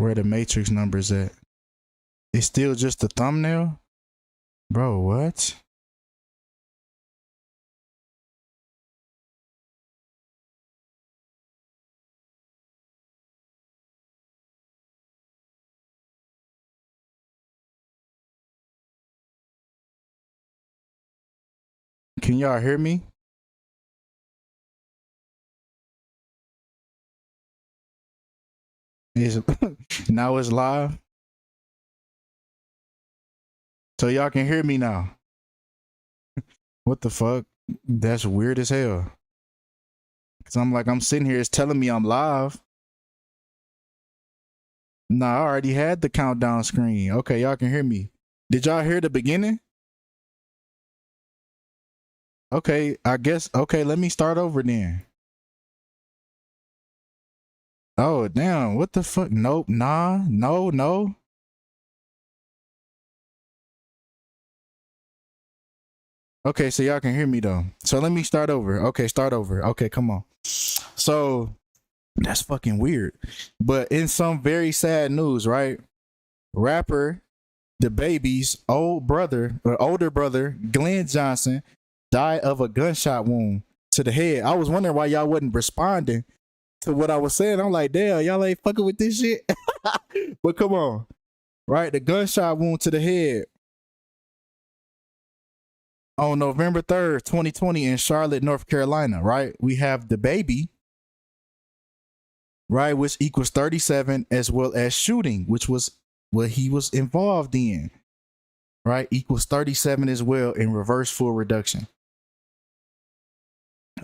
Where the matrix numbers at? It's still just the thumbnail? Bro, what? Can y'all hear me? Is now it's live? So y'all can hear me now. What the fuck? That's weird as hell. Cause I'm sitting here, it's telling me I'm live. Nah, I already had the countdown screen. Okay, y'all can hear me. Did y'all hear the beginning? Okay, I guess, okay, let me start over then. Oh, damn, what the fuck? Nope, nah, no. Okay, so y'all can hear me though. So let me start over. Okay, start over. Okay, come on. So that's fucking weird. But in some very sad news, right? Rapper DaBaby's older brother, Glenn Johnson, died of a gunshot wound to the head. I was wondering why y'all wasn't responding to what I was saying. I'm like, damn, y'all ain't fucking with this shit. But come on. Right? The gunshot wound to the head on November 3rd, 2020 in Charlotte, North Carolina, right? We have DaBaby, right, which equals 37, as well as shooting, which was what he was involved in, right, equals 37 as well in reverse full reduction.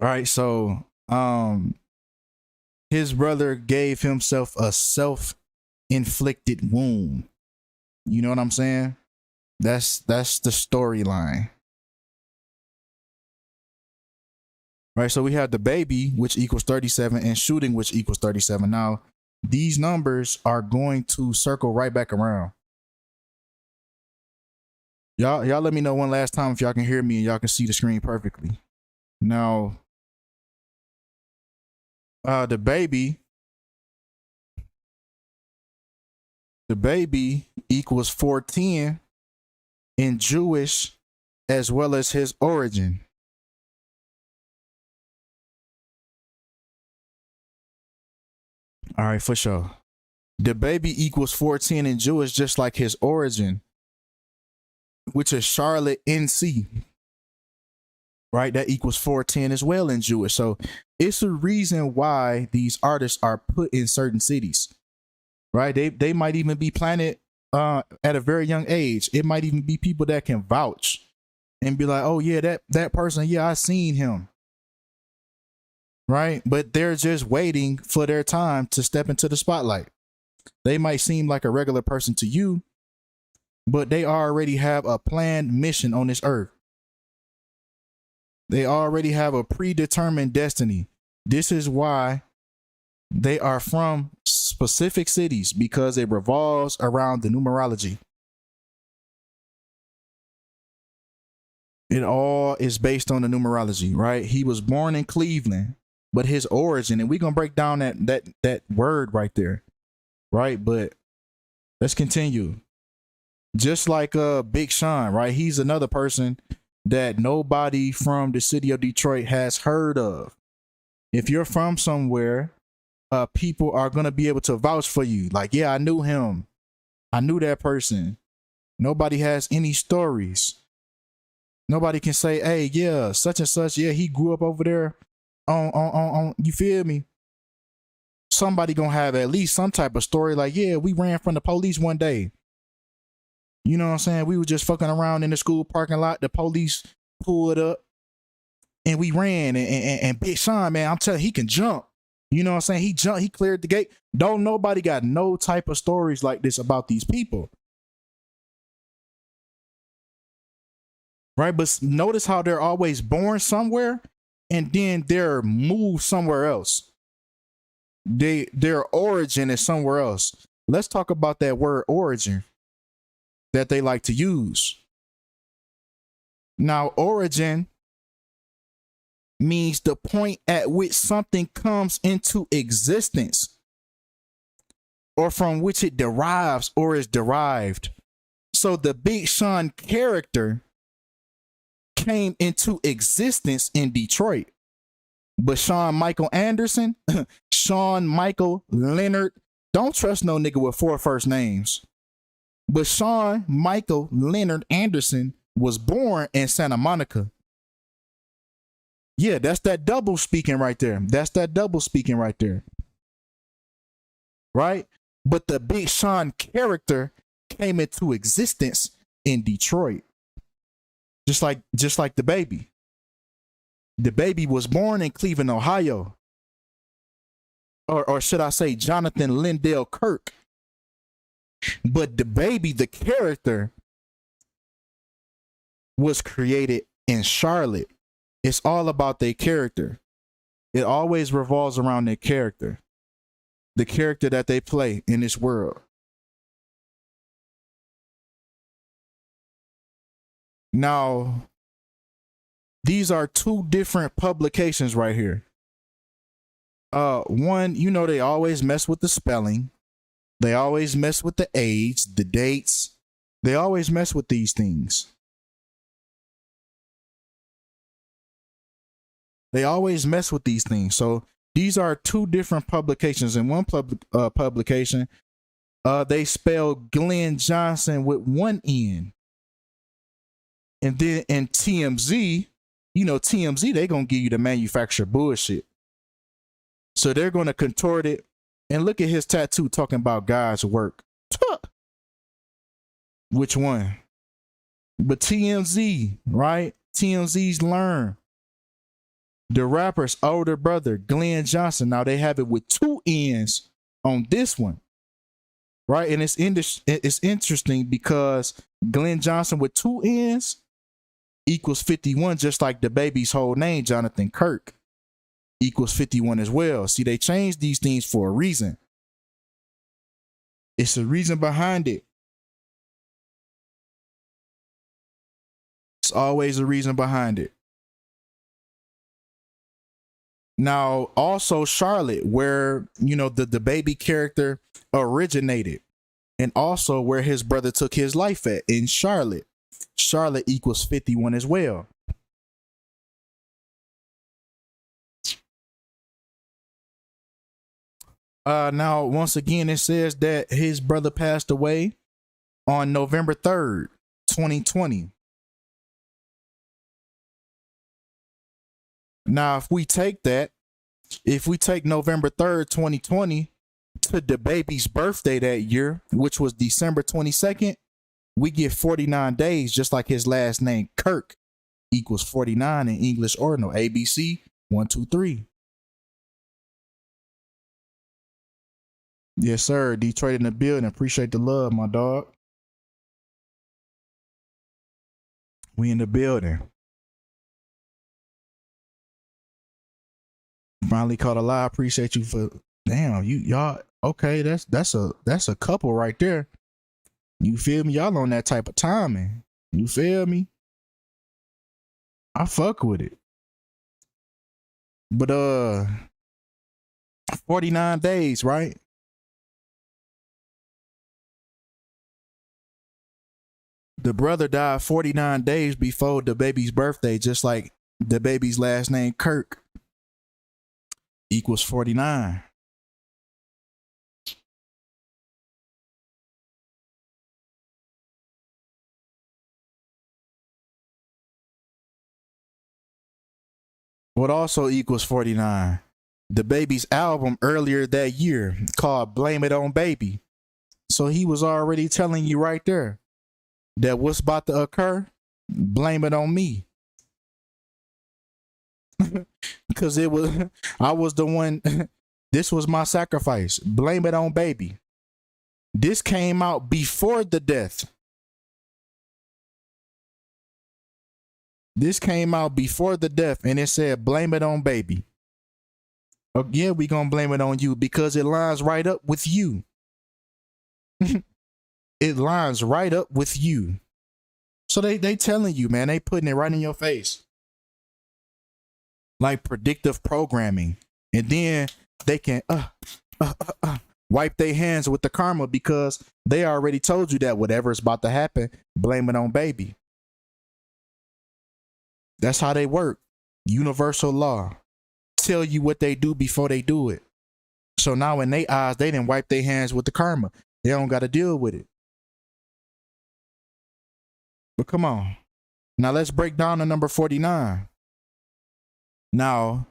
All right, so his brother gave himself a self-inflicted wound. You know what I'm saying? That's the storyline. Right, so we have DaBaby, which equals 37, and shooting, which equals 37. Now, these numbers are going to circle right back around. Y'all let me know one last time if y'all can hear me and y'all can see the screen perfectly. Now, DaBaby equals 410 in Jewish as well as his origin. All right, for sure. DaBaby equals 410 in Jewish, just like his origin, which is Charlotte, NC. Right, that equals 410 as well in Jewish. So it's a reason why these artists are put in certain cities. Right, they might even be planted at a very young age. It might even be people that can vouch and be like, oh yeah, that person, yeah, I seen him. Right, but they're just waiting for their time to step into the spotlight. They might seem like a regular person to you, but they already have a planned mission on this earth. They already have a predetermined destiny. This is why they are from specific cities, because it revolves around the numerology. It all is based on the numerology, right? He was born in Cleveland, but his origin, and we're gonna break down that word right there, right? But let's continue. Just like Big Sean, right? He's another person that nobody from the city of Detroit has heard of. If you're from somewhere, people are gonna be able to vouch for you. Like, yeah, I knew him. I knew that person. Nobody has any stories. Nobody can say, hey, yeah, such and such, yeah, he grew up over there on you feel me? Somebody gonna have at least some type of story like, yeah, we ran from the police one day. You know what I'm saying? We were just fucking around in the school parking lot. The police pulled up and we ran. And Big Sean, man, I'm telling you, he can jump. You know what I'm saying? He jumped, he cleared the gate. Don't nobody got no type of stories like this about these people. Right? But notice how they're always born somewhere and then they're moved somewhere else. Their origin is somewhere else. Let's talk about that word origin that they like to use. Now, origin means the point at which something comes into existence or from which it derives or is derived. So the Big Sean character came into existence in Detroit. But Sean Michael Anderson, Sean Michael Leonard, don't trust no nigga with 4 first names. But Sean Michael Leonard Anderson was born in Santa Monica. Yeah, that's that double speaking right there. That's that double speaking right there. Right? But the Big Sean character came into existence in Detroit. Just like DaBaby. DaBaby was born in Cleveland, Ohio. Or should I say Jonathan Lindell Kirk. But DaBaby, the character, was created in Charlotte. It's all about their character. It always revolves around their character. The character that they play in this world. Now, these are 2 different publications right here. One, you know, they always mess with the spelling. They always mess with the age, the dates. They always mess with these things. They always mess with these things. So these are 2 different publications. In one publication, they spell Glenn Johnson with 1 N. And then in TMZ, you know, TMZ, they're going to give you the manufacturer bullshit. So they're going to contort it. And look at his tattoo talking about God's work. Which one? But TMZ, right? TMZ's Learn. The rapper's older brother, Glenn Johnson. Now they have it with 2 N's on this one. Right? And it's interesting because Glenn Johnson with 2 N's equals 51, just like DaBaby's whole name, Jonathan Kirk, equals 51 as well. See, they changed these things for a reason. It's a reason behind it. It's always a reason behind it. Now, also Charlotte, where, you know, the DaBaby character originated, and also where his brother took his life at, in Charlotte. Charlotte equals 51 as well. Now, once again, it says that his brother passed away on November 3rd, 2020. Now, if we take November 3rd, 2020 to DaBaby's birthday that year, which was December 22nd, we get 49 days, just like his last name, Kirk, equals 49 in English ordinal. ABC, 1, 2, 3. Yes, sir. Detroit in the building. Appreciate the love, my dog. We in the building. Finally caught a lie. Appreciate you for, damn, y'all. Okay, that's a couple right there. You feel me? Y'all on that type of timing. You feel me? I fuck with it. But 49 days, right? The brother died 49 days before DaBaby's birthday, just like DaBaby's last name, Kirk, equals 49. What also equals 49? DaBaby's album earlier that year called Blame It On Baby. So he was already telling you right there that what's about to occur, blame it on me. Because I was the one, this was my sacrifice. Blame it on baby. This came out before the death. This came out before the death, and it said, blame it on baby. Oh, yeah, we gonna blame it on you because it lines right up with you. It lines right up with you. So they telling you, man, they putting it right in your face. Like predictive programming. And then they can wipe their hands with the karma because they already told you that whatever is about to happen, blame it on baby. That's how they work. Universal law. Tell you what they do before they do it. So now in their eyes, they didn't wipe their hands with the karma. They don't got to deal with it. But come on. Now let's break down to number 49. Now,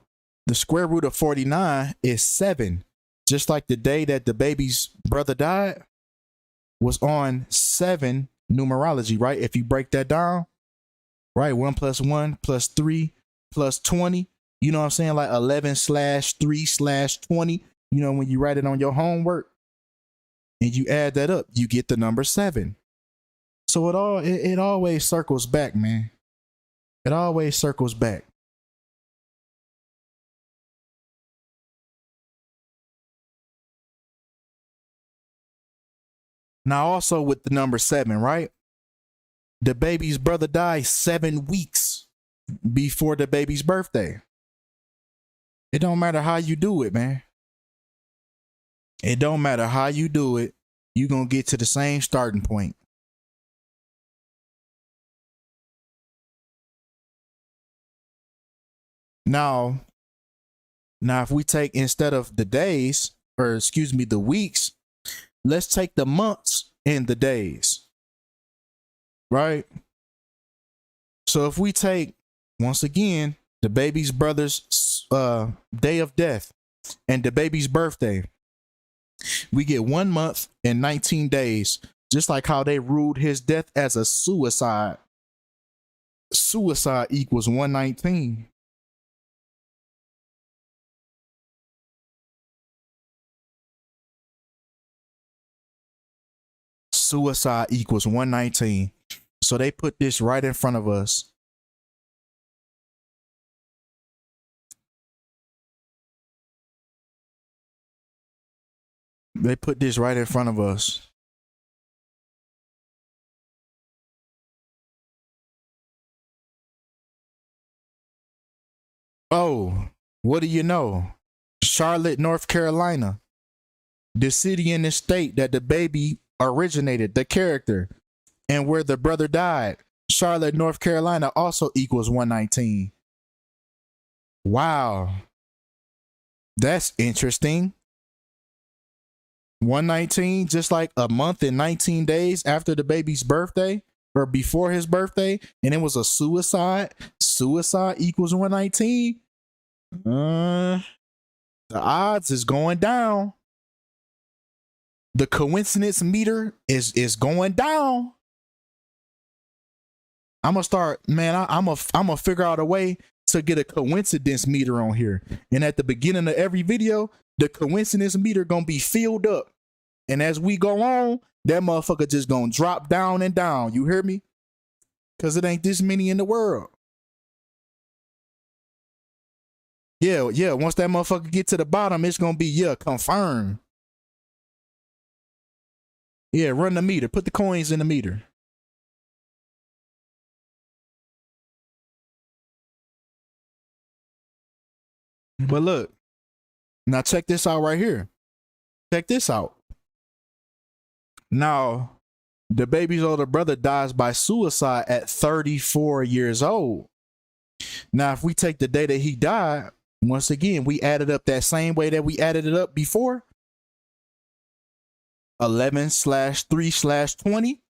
the square root of 49 is 7. Just like the day that DaBaby's brother died was on 7 numerology, right? If you break that down, right? 1 + 1 + 3 + 20. You know what I'm saying? Like 11/3/20. You know, when you write it on your homework and you add that up, you get the number 7. So it always circles back, man. It always circles back. Now, also with the number 7, right? DaBaby's brother died 7 weeks before DaBaby's birthday. It don't matter how you do it, man. It don't matter how you do it. You're going to get to the same starting point. Now, if we take, instead of the days, or excuse me, the weeks, let's take the months and the days, right? So if we take, once again, DaBaby's brother's day of death and DaBaby's birthday, we get 1 month and 19 days, just like how they ruled his death as a suicide. Suicide equals 119. Suicide equals 119. So they put this right in front of us. They put this right in front of us. Oh, what do you know? Charlotte, North Carolina, the city and the state that DaBaby originated, the character, and where the brother died. Charlotte, North Carolina also equals 119. Wow. That's interesting. 119, just like a month and 19 days after DaBaby's birthday or before his birthday, and it was a suicide. Suicide equals 119. The odds is going down. The coincidence meter is going down. I'm gonna start, man. I'm gonna figure out a way to get a coincidence meter on here, and at the beginning of every video, the coincidence meter gonna be filled up, and as we go on, that motherfucker just gonna drop down and down. You hear me? Cause it ain't this many in the world. Yeah. Once that motherfucker get to the bottom, it's gonna be confirmed. Yeah, run the meter. Put the coins in the meter. But look, now check this out right here. Check this out. Now, DaBaby's older brother dies by suicide at 34 years old. Now, if we take the day that he died, once again, we added up that same way that we added it up before. 11/3/20,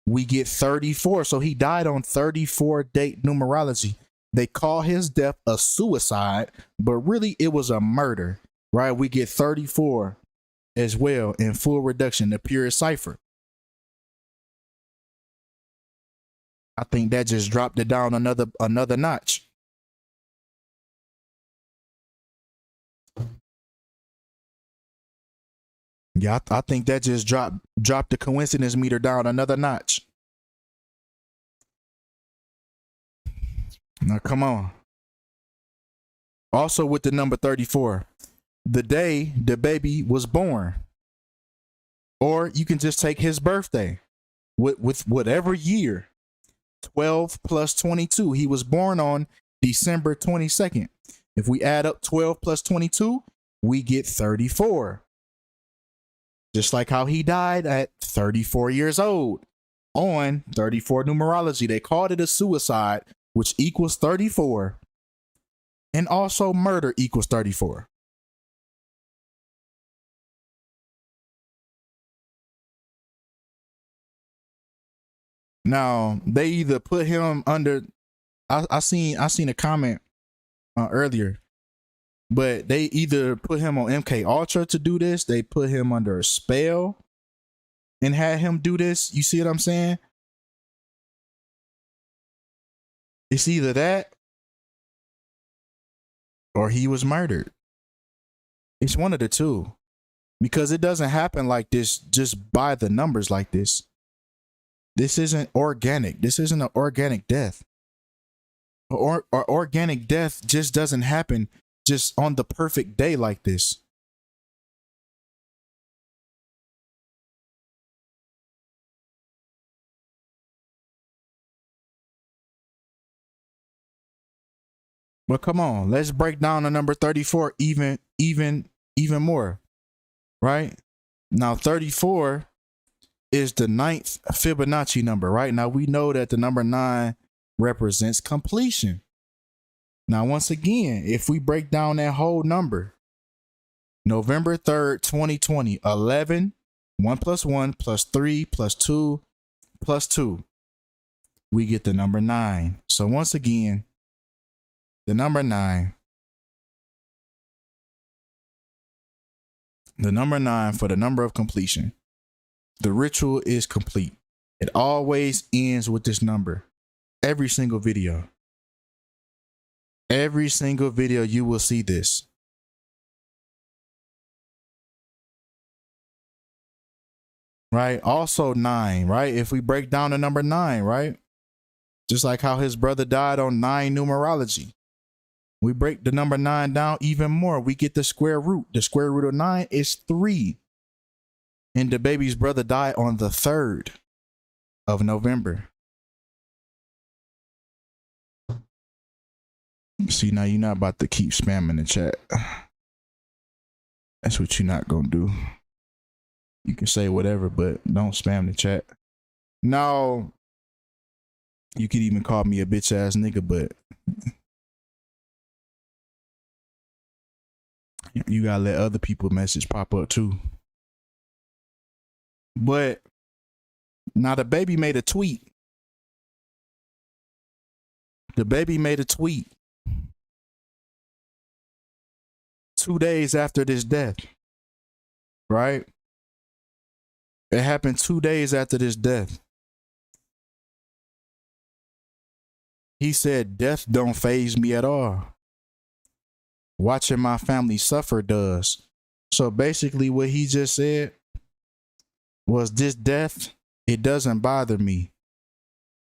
we get 34. So he died on 34 date numerology. They call his death a suicide, but really it was a murder, right? We get 34 as well in full reduction, the purest cipher. I think that just dropped it down another notch. Yeah, I think that just dropped the coincidence meter down another notch. Now, come on. Also with the number 34, the day DaBaby was born. Or you can just take his birthday with whatever year. 12 + 22. He was born on December 22nd. If we add up 12 + 22, we get 34. Just like how he died at 34 years old. On 34 numerology, they called it a suicide, which equals 34. And also murder equals 34. Now, they either put him under I seen a comment earlier, but they either put him on MK Ultra to do this, they put him under a spell and had him do this. You see what I'm saying? It's either that or he was murdered. It's one of the two. Because it doesn't happen like this just by the numbers like this. This isn't organic. This isn't an organic death. Or organic death just doesn't happen just on the perfect day like this. But come on, let's break down the number 34 even more, right? Now 34 is the ninth Fibonacci number, right? Now we know that the number 9 represents completion. Now, once again, if we break down that whole number, November 3rd, 2020, 11, 1 plus 1 plus 3 plus 2 plus 2, we get the number 9. So once again, the number 9 for the number of completion. The ritual is complete. It always ends with this number. Every single video. Every single video you will see this. Right? Also 9, right? If we break down the number 9, right? Just like how his brother died on 9 numerology. We break the number 9 down even more. We get the square root. The square root of 9 is 3. And DaBaby's brother died on the 3rd of November. See, now you're not about to keep spamming the chat. That's what you're not going to do. You can say whatever, but don't spam the chat. Now, you could even call me a bitch ass nigga, but you gotta let other people message pop up too. But now DaBaby made a tweet. DaBaby made a tweet 2 days after this death, right? It happened 2 days after this death. He said, "Death don't faze me at all. Watching my family suffer does." So basically what he just said was, this death, it doesn't bother me.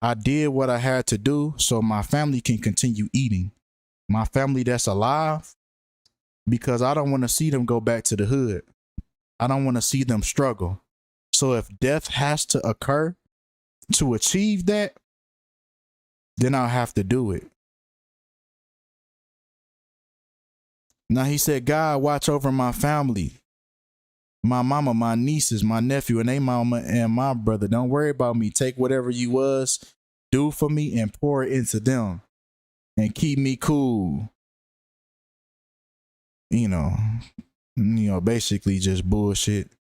I did what I had to do so my family can continue eating. My family that's alive, because I don't want to see them go back to the hood. I don't want to see them struggle. So if death has to occur to achieve that, then I'll have to do it. Now he said, "God, watch over my family. My mama, my nieces, my nephew, and they mama and my brother. Don't worry about me. Take whatever you was, do for me, and pour it into them. And keep me cool." You know, basically just bullshit.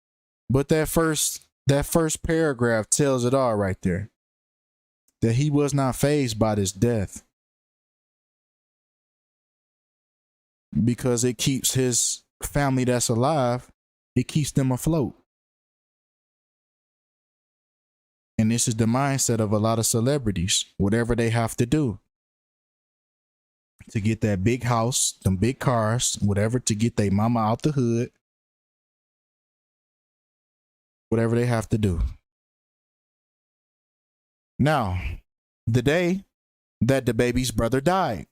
But that first paragraph tells it all right there. That he was not fazed by this death. Because it keeps his family that's alive, it keeps them afloat. And this is the mindset of a lot of celebrities. Whatever they have to do to get that big house, them big cars, whatever, to get their mama out the hood. Whatever they have to do. Now, the day that DaBaby's brother died,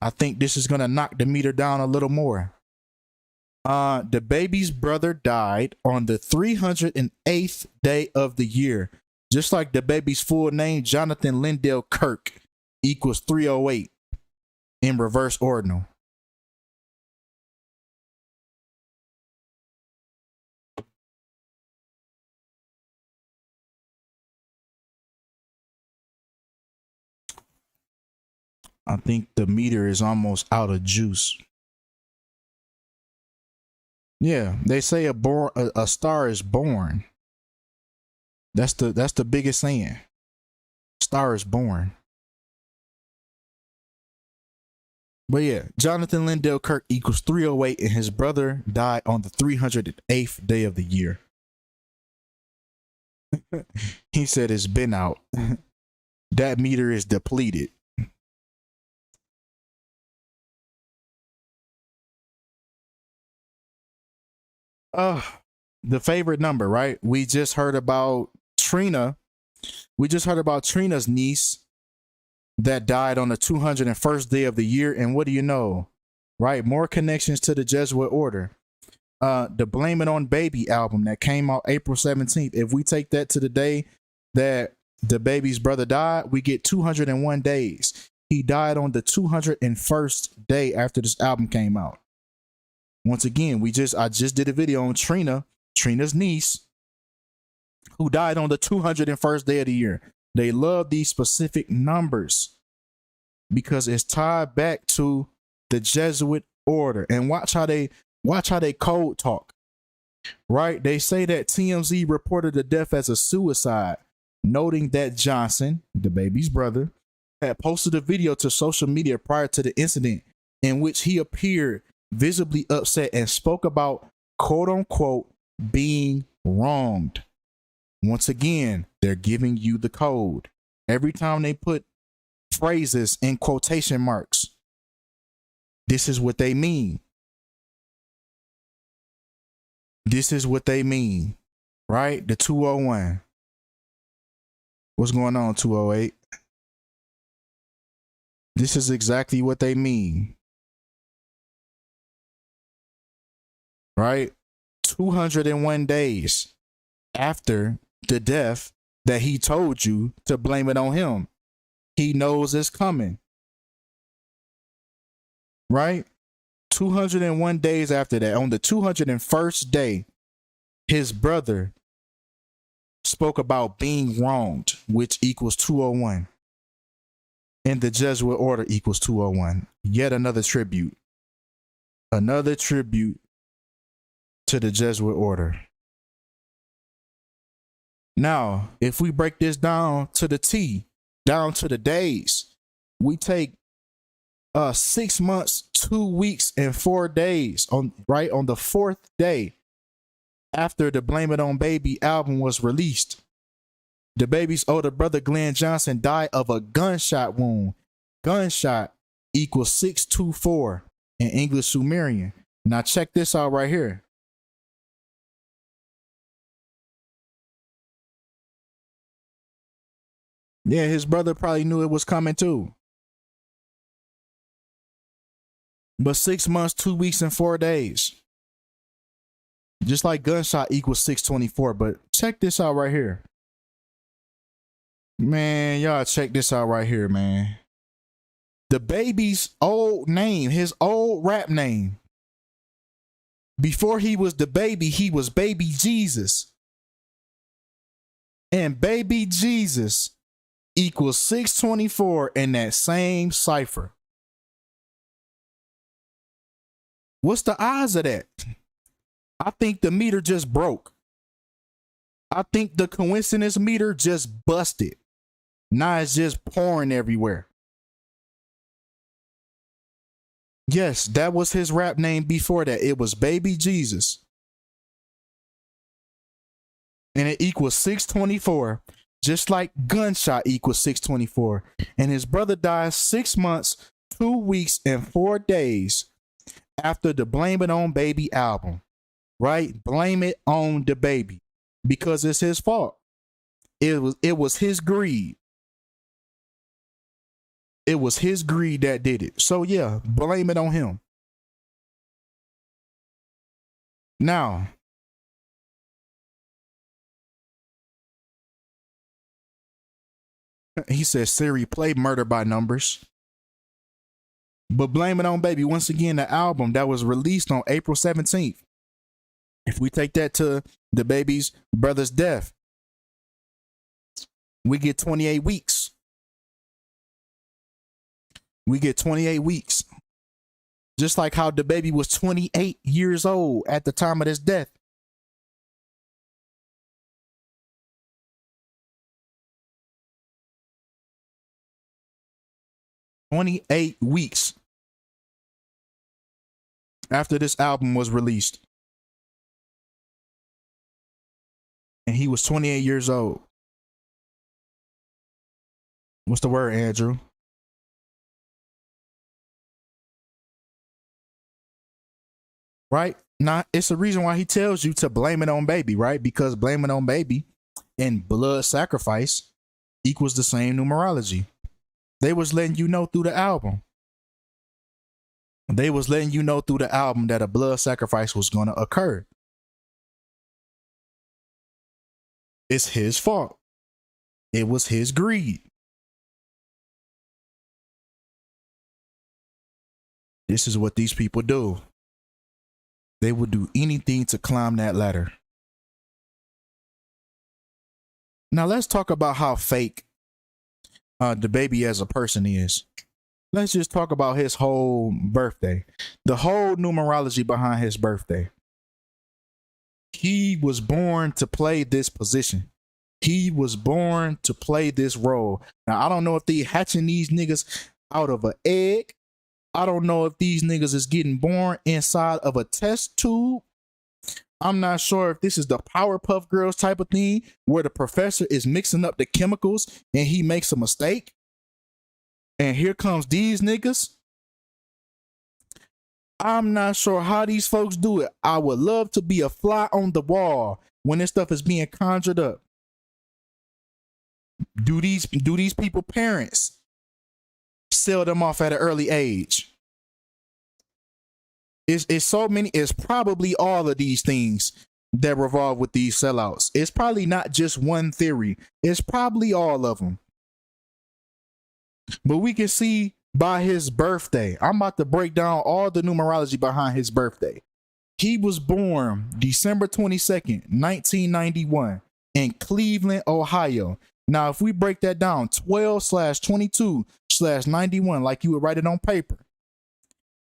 I think this is going to knock the meter down a little more. DaBaby's brother died on the 308th day of the year. Just like DaBaby's full name, Jonathan Lindell Kirk, equals 308 in reverse ordinal. I think the meter is almost out of juice. Yeah, they say a star is born. That's the biggest saying. Star is born. But yeah, Jonathan Lindell Kirk equals 308, and his brother died on the 308th day of the year. He said it's been out. That meter is depleted. The favorite number, right? We just heard about Trina. We just heard about Trina's niece that died on the 201st day of the year. And what do you know? Right? More connections to the Jesuit order. The Blame It on Baby album that came out April 17th. If we take that to the day that DaBaby's brother died, we get 201 days. He died on the 201st day after this album came out. Once again, I just did a video on Trina's niece, who died on the 201st day of the year. They love these specific numbers because it's tied back to the Jesuit order. And watch how they code talk. Right? They say that TMZ reported the death as a suicide, noting that Johnson, DaBaby's brother, had posted a video to social media prior to the incident in which he appeared visibly upset and spoke about, quote unquote, being wronged. Once again, they're giving you the code. Every time they put phrases in quotation marks, this is what they mean. This is what they mean, right? The 201. What's going on, 208? This is exactly what they mean. Right? 201 days after the death that he told you to blame it on him. He knows it's coming. Right? 201 days after that, on the 201st day, his brother spoke about being wronged, which equals 201. And the Jesuit order equals 201. Yet another tribute. Another tribute to the Jesuit order. Now, if we break this down to the T, down to the days, we take 6 months, 2 weeks, and 4 days on the 4th day after the Blame It on Baby album was released. DaBaby's older brother Glenn Johnson died of a gunshot wound. Gunshot equals 624 in English Sumerian. Now check this out right here. Yeah, his brother probably knew it was coming too. But 6 months, 2 weeks, and 4 days. Just like gunshot equals 624. But check this out right here. Man, y'all check this out right here, man. DaBaby's old name, his old rap name. Before he was DaBaby, he was Baby Jesus. And Baby Jesus equals 624 in that same cipher. What's the odds of that? I think the meter just broke. I think the coincidence meter just busted. Now it's just pouring everywhere. Yes, that was his rap name before that. It was Baby Jesus. And it equals 624, just like gunshot equals 624. And his brother died 6 months, 2 weeks, and 4 days after the Blame It on Baby album. Right? Blame it on DaBaby because it's his fault. It was his greed. It was his greed that did it. So yeah, blame it on him. Now, he says Siri play Murder by Numbers. But Blame It on Baby, once again, the album that was released on April 17th. If we take that to DaBaby's brother's death, we get 28 weeks. We get 28 weeks. Just like how DaBaby was 28 years old at the time of his death. "28 weeks after this album was released. And he was 28 years old. What's the word, Andrew? Right? Now, it's a reason why he tells you to blame it on baby, right? Because blame it on baby and blood sacrifice equals the same numerology. They was letting you know through the album. They was letting you know through the album that a blood sacrifice was going to occur. It's his fault. It was his greed. This is what these people do. They would do anything to climb that ladder. Now let's talk about how fake DaBaby as a person is. Let's just talk about his whole birthday. The whole numerology behind his birthday. He was born to play this position. He was born to play this role. Now, I don't know if they hatching these niggas out of an egg. I don't know if these niggas is getting born inside of a test tube. I'm not sure if this is the Powerpuff Girls type of thing where the professor is mixing up the chemicals and he makes a mistake. And here comes these niggas. I'm not sure how these folks do it. I would love to be a fly on the wall when this stuff is being conjured up. Do these people parents sell them off at an early age? It's so many. It's probably all of these things that revolve with these sellouts. It's probably not just one theory. It's probably all of them. But we can see by his birthday. I'm about to break down all the numerology behind his birthday. He was born December 22nd, 1991 in Cleveland, Ohio. Now, if we break that down, 12/22/91, like you would write it on paper,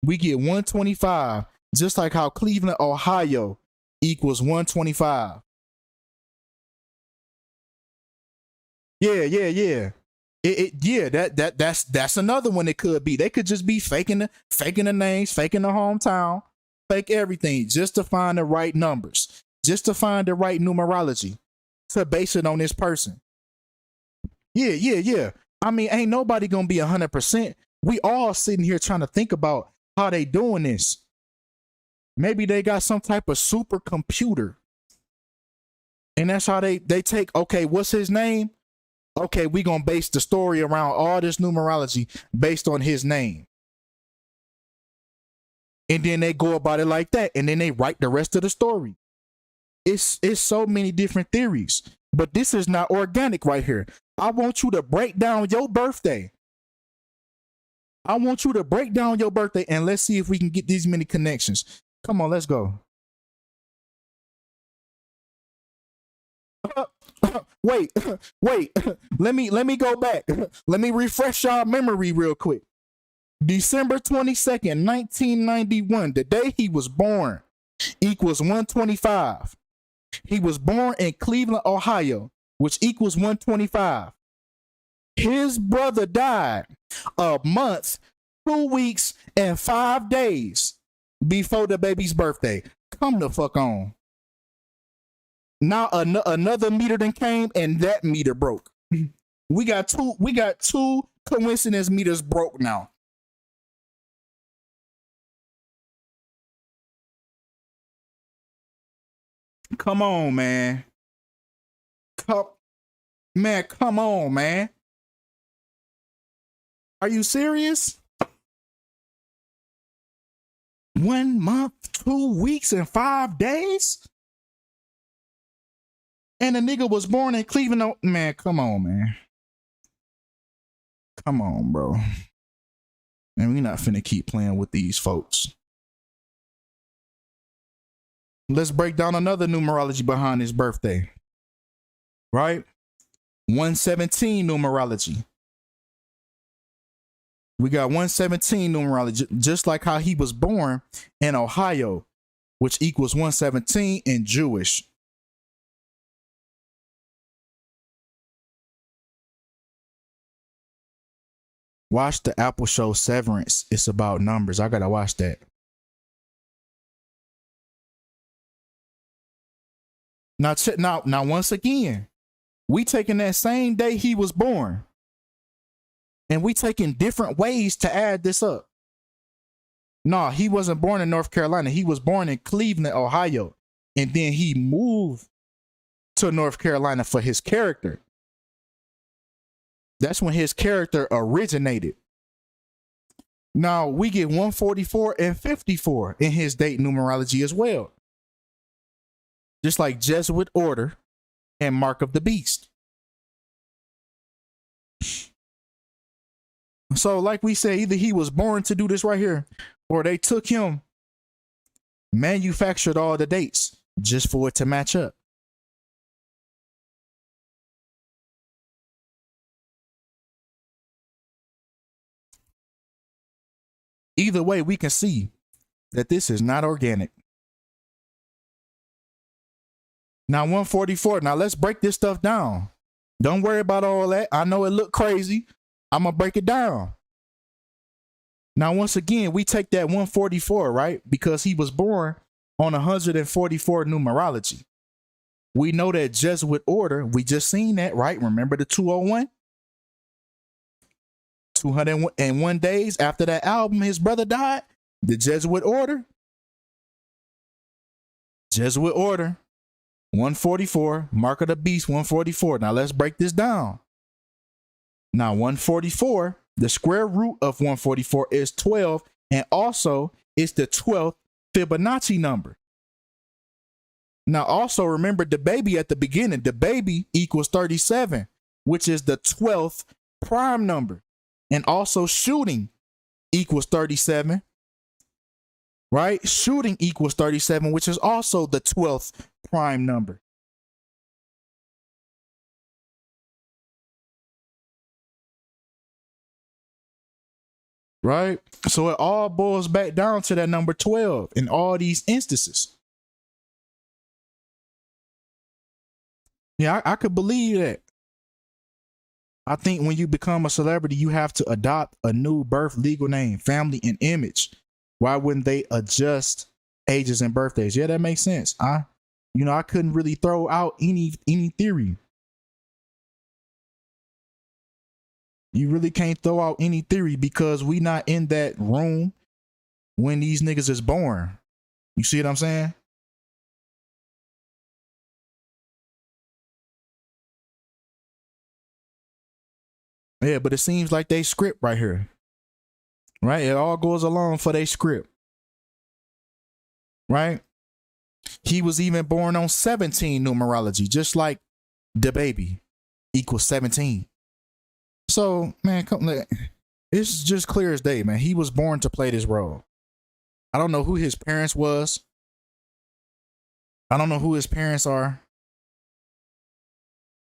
we get 125, just like how Cleveland, Ohio equals 125. Yeah. That's another one it could be. They could just be faking the names, faking the hometown, fake everything just to find the right numbers, just to find the right numerology to base it on this person. Yeah. I mean, ain't nobody gonna be 100%. We all sitting here trying to think about how they doing this. Maybe they got some type of supercomputer, and that's how they take. Okay, what's his name? Okay, we gonna base the story around all this numerology based on his name, and then they go about it like that, and then they write the rest of the story. It's so many different theories, but this is not organic right here. I want you to break down your birthday. I want you to break down your birthday, and let's see if we can get these many connections. Come on, let's go. Wait. Let me go back. Let me refresh y'all memory real quick. December 22nd, 1991, the day he was born, equals 125. He was born in Cleveland, Ohio, which equals 125. His brother died a month, 2 weeks, and 5 days before DaBaby's birthday. Come the fuck on. Now another meter then came, and that meter broke. We got two coincidence meters broke now. Come on, man. Come on, man. Are you serious? 1 month, 2 weeks, and 5 days? And the nigga was born in Cleveland. Man, come on, man. Come on, bro. And we not finna keep playing with these folks. Let's break down another numerology behind his birthday. Right? 117 numerology. We got 117 numerology, just like how he was born in Ohio, which equals 117 in Jewish. Watch the Apple show Severance. It's about numbers. I gotta watch that. Now, once again, we taking that same day he was born, and we taking different ways to add this up. No, he wasn't born in North Carolina. He was born in Cleveland, Ohio, and then he moved to North Carolina for his character. That's when his character originated. Now we get 144 and 54 in his date numerology as well. Just like Jesuit order and mark of the beast. So like we say, either he was born to do this right here, or they took him, manufactured all the dates just for it to match up. Either way, we can see that this is not organic. Now 144. Now let's break this stuff down. Don't worry about all that. I know it looked crazy. I'm going to break it down. Now, once again, we take that 144, right? Because he was born on 144 numerology. We know that Jesuit order, we just seen that, right? Remember the 201? 201 days after that album, his brother died. The Jesuit order. 144, mark of the beast, 144. Now let's break this down. Now 144, the square root of 144 is 12, and also it's the 12th Fibonacci number. Now also remember DaBaby at the beginning. DaBaby equals 37, which is the 12th prime number. And also shooting equals 37, right? Shooting equals 37, which is also the 12th prime number. Right? So it all boils back down to that number 12 in all these instances. Yeah, I could believe that. I think when you become a celebrity, you have to adopt a new birth, legal name, family, and image. Why wouldn't they adjust ages and birthdays? Yeah, that makes sense. I couldn't really throw out any theory. You really can't throw out any theory because we not in that room when these niggas is born. You see what I'm saying? Yeah, but it seems like they script right here. Right? It all goes along for their script. Right? He was even born on 17 numerology, just like DaBaby equals 17. So, man, it's just clear as day, man. He was born to play this role. I don't know who his parents was. I don't know who his parents are.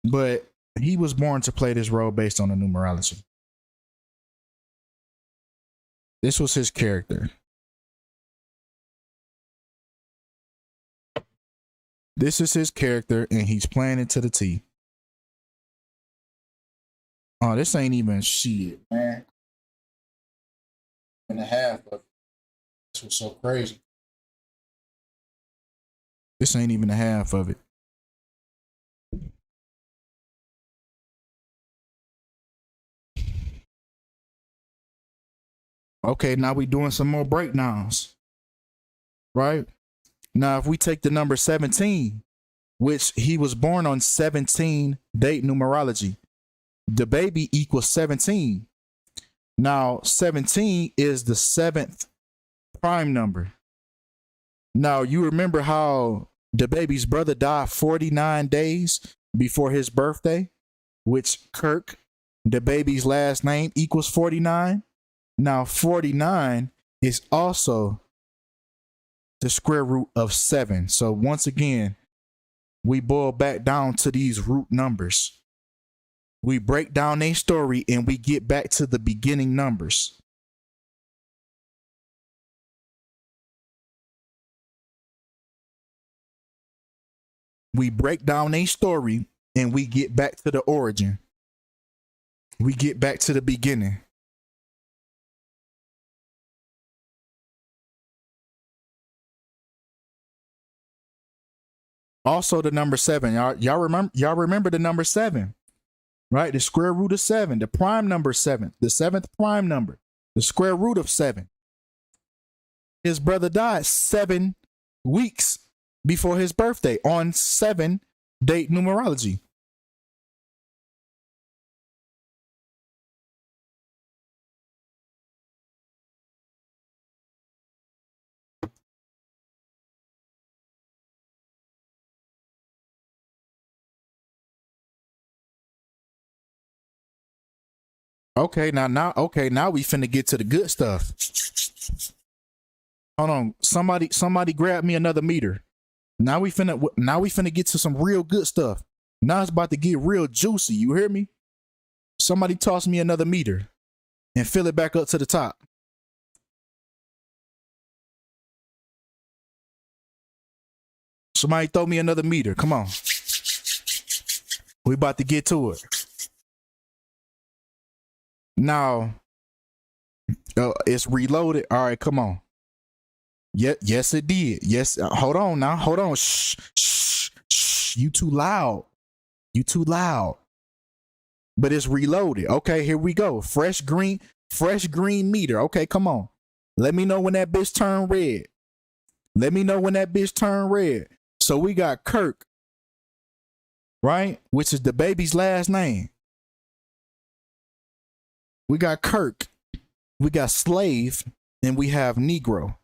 But he was born to play this role based on the numerology. This was his character. This is his character, and he's playing it to the T. Oh, this ain't even shit, man. And a half of it. This was so crazy. This ain't even a half of it. Okay, now we doing some more breakdowns. Right? Now, if we take the number 17, which he was born on 17 date numerology, DaBaby equals 17. Now, 17 is the 7th prime number. Now, you remember how DaBaby's brother died 49 days before his birthday, which Kirk, DaBaby's last name, equals 49. Now, 49 is also the square root of 7. So once again, we boil back down to these root numbers. We break down a story and we get back to the beginning numbers. We break down a story and we get back to the origin. We get back to the beginning. Also, the number 7. Y'all remember the number 7, right? The square root of 7, the prime number 7, the 7th prime number, the square root of 7. His brother died 7 weeks before his birthday on 7 date numerology. Okay, now we finna get to the good stuff. Hold on, somebody grab me another meter. Now we finna get to some real good stuff. Now it's about to get real juicy. You hear me? Somebody toss me another meter and fill it back up to the top. Somebody throw me another meter. Come on. We about to get to it. Now, it's reloaded. All right, come on. Yes, it did. Yes, hold on now. Hold on. Shh, shh, shh. You too loud. You too loud. But it's reloaded. Okay, here we go. Fresh green meter. Okay, come on. Let me know when that bitch turn red. Let me know when that bitch turn red. So we got Kirk, right? Which is DaBaby's last name. We got Kirk. We got slave, and we have Negro,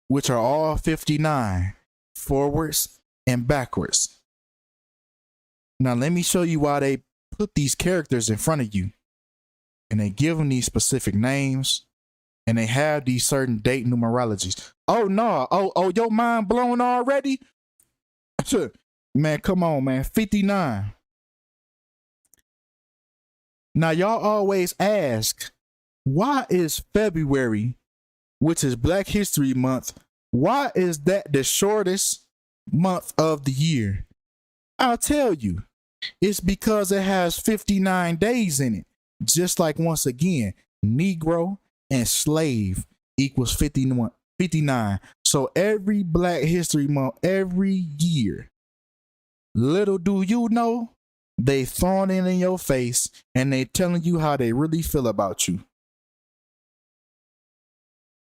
which are all 59, forwards and backwards. Now, let me show you why they put these characters in front of you. And they give them these specific names. And they have these certain date numerologies. Oh, no. Oh, your mind blown already? Man, come on, man. 59. Now, y'all always ask, why is February, which is Black History Month, why is that the shortest month of the year? I'll tell you. It's because it has 59 days in it. Just like, once again, Negro and slave equals 59. So every Black History Month, every year, little do you know, they throwing it in your face and they telling you how they really feel about you.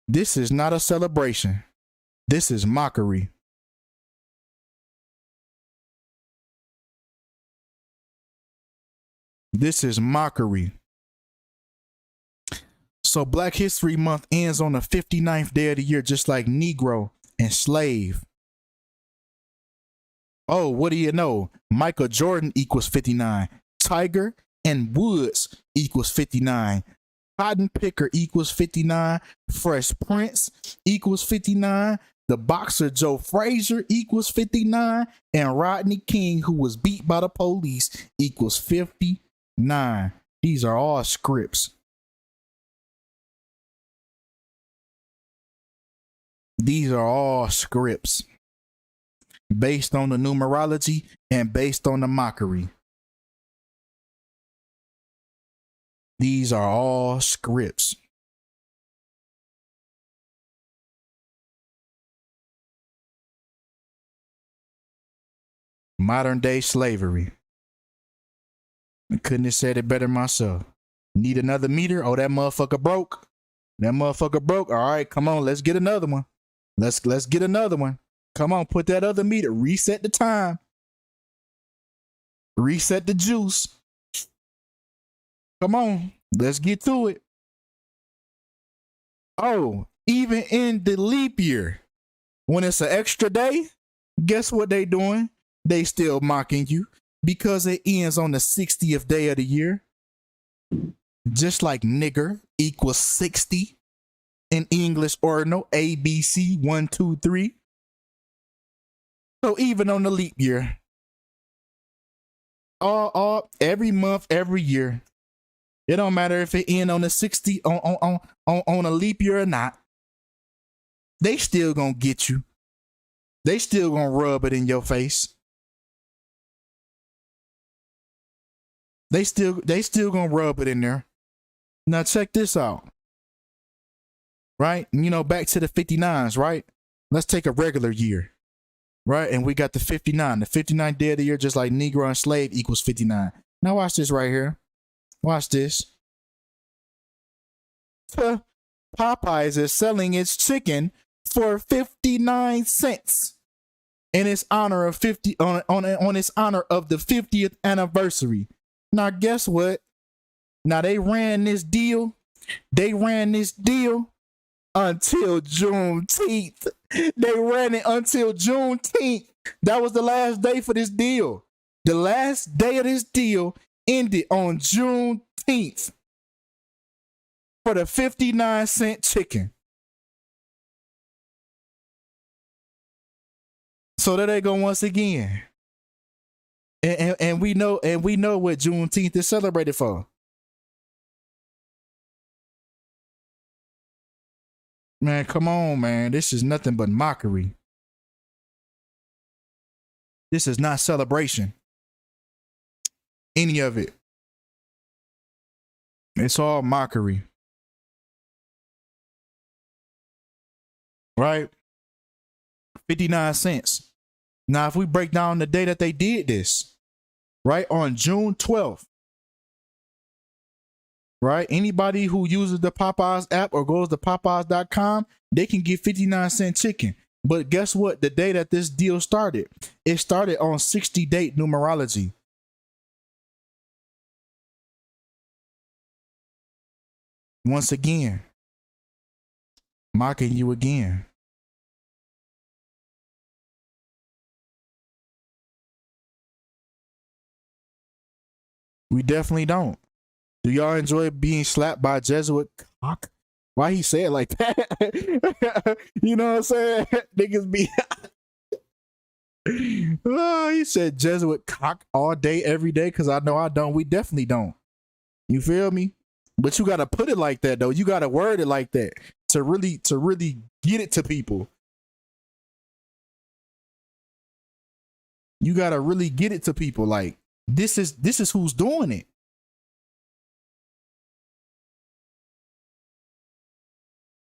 This is not a celebration. This is mockery. This is mockery. So Black History Month ends on the 59th day of the year, just like Negro and slave. Oh, what do you know? Michael Jordan equals 59. Tiger and Woods equals 59. Cotton Picker equals 59. Fresh Prince equals 59. The boxer Joe Frazier equals 59. And Rodney King, who was beat by the police, equals 59. These are all scripts. These are all scripts based on the numerology and based on the mockery. These are all scripts. Modern day slavery. I couldn't have said it better myself. Need another meter? Oh, that motherfucker broke. That motherfucker broke. All right, come on, let's get another one. Let's get another one. Come on, put that other meter. Reset the time. Reset the juice. Come on, let's get to it. Oh, even in the leap year, when it's an extra day, guess what they doing? They still mocking you because it ends on the 60th day of the year. Just like nigger equals 60 in English ordinal, ABC 1, 2, 3. So even on the leap year, every month, every year. It don't matter if it end on the 60 on a leap year or not. They still gonna get you. They still gonna rub it in your face. They still gonna rub it in there. Now check this out. Right? You know, back to the 59s, right? Let's take a regular year. Right? And we got the 59. The 59th day of the year, just like Negro and slave, equals 59. Now watch this right here. Watch this. Popeyes is selling its chicken for 59 cents in its honor of 50 on its honor of the 50th anniversary. Now guess what? Now they ran this deal. They ran this deal until Juneteenth. They ran it until Juneteenth. That was the last day for this deal. The last day of this deal ended on Juneteenth for the 59-cent chicken. So there they go once again. And we know what Juneteenth is celebrated for. Man, come on, man. This is nothing but mockery. This is not celebration. Any of it. It's all mockery. Right? 59 cents. Now, if we break down the day that they did this, right, on June 12th, right, anybody who uses the Popeyes app or goes to Popeyes.com, they can get 59-cent chicken. But guess what? The day that this deal started, it started on 60-date numerology. Once again, mocking you again. We definitely don't. Do y'all enjoy being slapped by a Jesuit cock? Why he say it like that? You know what I'm saying? Niggas be oh, he said Jesuit cock all day, every day, because I know I don't. We definitely don't. You feel me? But you gotta put it like that though. You gotta word it like that to really get it to people. You gotta really get it to people. Like this is who's doing it.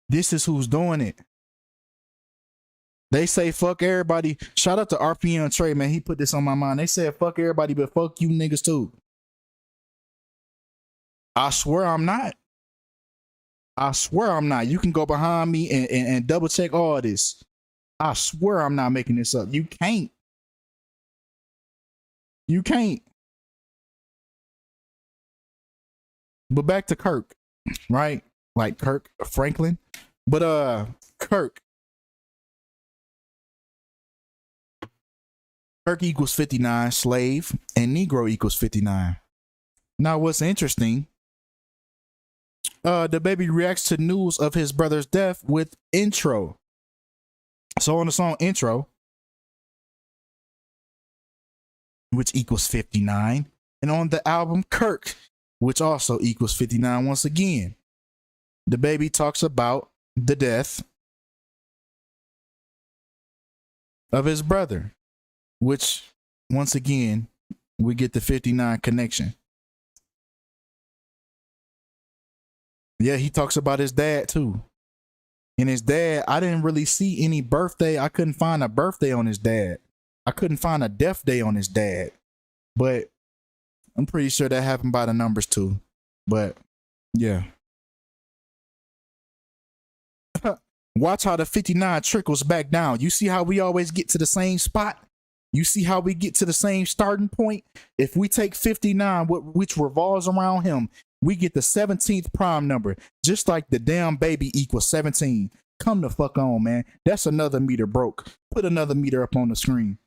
This is who's doing it. They say fuck everybody. Shout out to RPM Trey, man. He put this on my mind. They said fuck everybody, but fuck you niggas too. I swear I'm not. I swear I'm not. You can go behind me and double check all this. I swear I'm not making this up. You can't. You can't. But back to Kirk, right? Like Kirk Franklin. But Kirk equals 59, slave, and Negro equals 59. Now what's interesting, DaBaby reacts to news of his brother's death with intro. So on the song Intro, which equals 59, and on the album Kirk, which also equals 59 once again, DaBaby talks about the death of his brother, which once again we get the 59 connection. Yeah, he talks about his dad too. And his dad, I didn't really see any birthday. I couldn't find a birthday on his dad. I couldn't find a death day on his dad. But I'm pretty sure that happened by the numbers too. But yeah. Watch how the 59 trickles back down. You see how we always get to the same spot? You see how we get to the same starting point? If we take 59, which revolves around him, we get the 17th prime number, just like the damn baby equals 17. Come the fuck on, man. That's another meter broke. Put another meter up on the screen.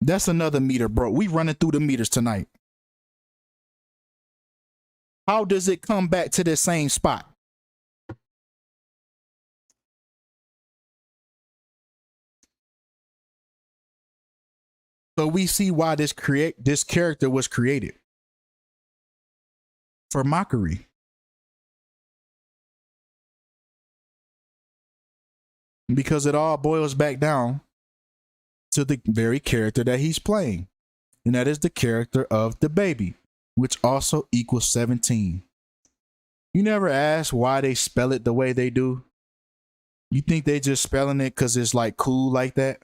That's another meter broke. We running through the meters tonight. How does it come back to the same spot? So we see why this character was created, for mockery. Because it all boils back down to the very character that he's playing. And that is the character of DaBaby, which also equals 17. You never ask why they spell it the way they do? You think they just spelling it because it's like cool like that?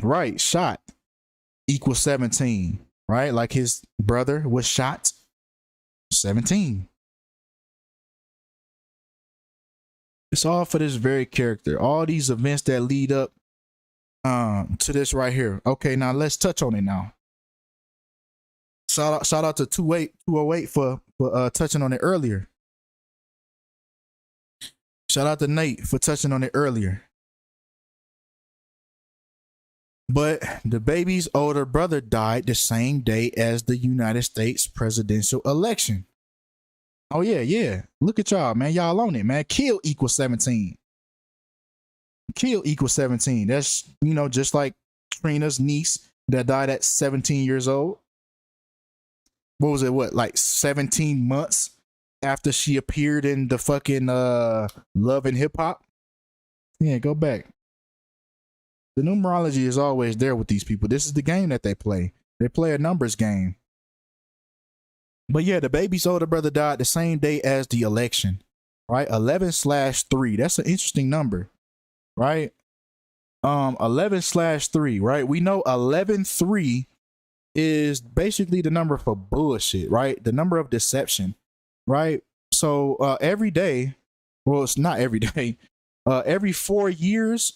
Right, shot equals 17, right? Like his brother was shot, 17. It's all for this very character. All these events that lead up to this right here. Okay, now let's touch on it now. Shout out to 208 for touching on it earlier. Shout out to Nate for touching on it earlier. But DaBaby's older brother died the same day as the United States presidential election. Oh yeah. Look at y'all, man. Y'all on it, man. Kill equals 17. Kill equals 17. That's, just like Trina's niece that died at 17 years old. What was it? Like 17 months after she appeared in the fucking Love and Hip Hop? Yeah, go back. The numerology is always there with these people. This is the game that they play. They play a numbers game. But yeah, DaBaby's older brother died the same day as the election, right? 11/3. That's an interesting number, right? 11/3, right? We know 11/3 is basically the number for bullshit, right? The number of deception, right? So every day, well, it's not every day, every 4 years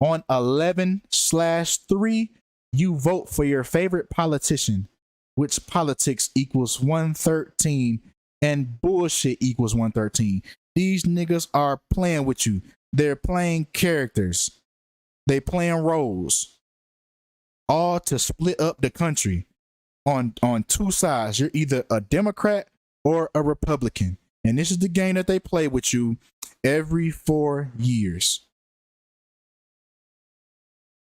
on 11/3, you vote for your favorite politician, which politics equals 113 and bullshit equals 113. These niggas are playing with you. They're playing characters. They playing roles, all to split up the country on two sides. You're either a Democrat or a Republican. And this is the game that they play with you every 4 years.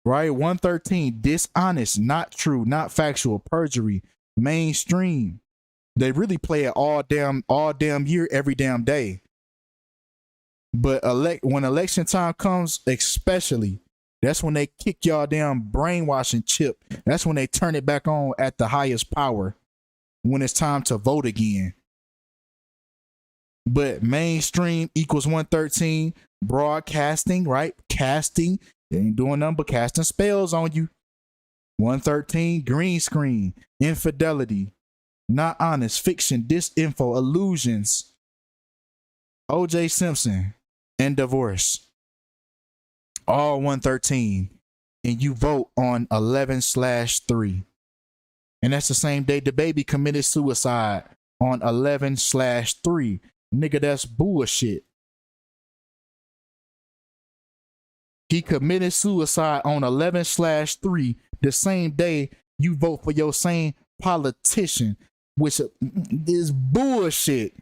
Right? 113, dishonest, not true, not factual, perjury, mainstream. They really play it all damn year, every damn day. But when election time comes, especially, that's when they kick y'all damn brainwashing chip. That's when they turn it back on at the highest power, when it's time to vote again. But mainstream equals 113. Broadcasting, right? Casting. They ain't doing nothing but casting spells on you. 113, green screen, infidelity, not honest, fiction, disinfo, illusions, OJ Simpson, and divorce. All 113. And you vote on 11/3. And that's the same day DaBaby committed suicide, on 11/3. Nigga, that's bullshit. He committed suicide on 11/3, the same day you vote for your same politician, which is bullshit.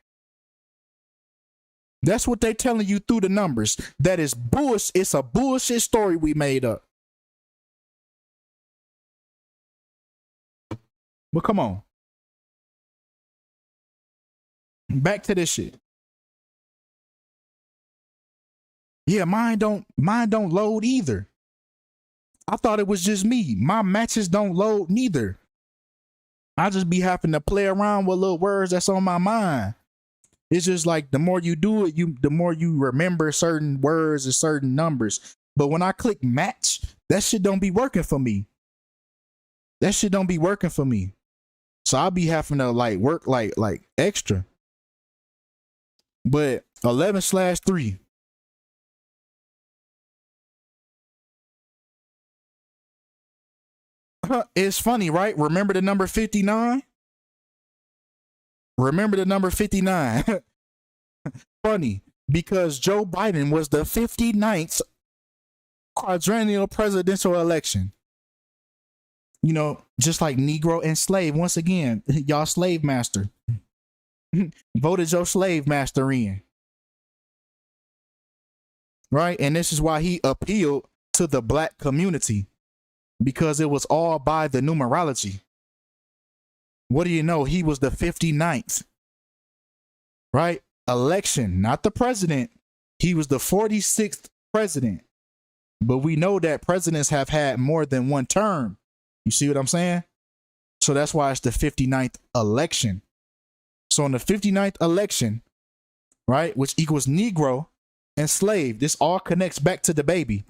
That's what they telling you through the numbers. That is bullshit. It's a bullshit story we made up. But come on. Back to this shit. Yeah, mine don't load either. I thought it was just me. My matches don't load neither. I just be having to play around with little words that's on my mind. It's just like the more you do it, the more you remember certain words and certain numbers. But when I click match, that shit don't be working for me. That shit don't be working for me. So I'll be having to work like extra. But 11/3. It's funny, right? Remember the number 59? Remember the number 59. Funny, because Joe Biden was the 59th quadrennial presidential election. Just like Negro and slave. Once again, y'all slave master. Voted your slave master in. right? And this is why he appealed to the black community, because it was all by the numerology. What do you know? He was the 59th, right? Election, not the president. He was the 46th president. But we know that presidents have had more than one term. You see what I'm saying? So that's why it's the 59th election. So in the 59th election, right, which equals Negro and slave, this all connects back to DaBaby,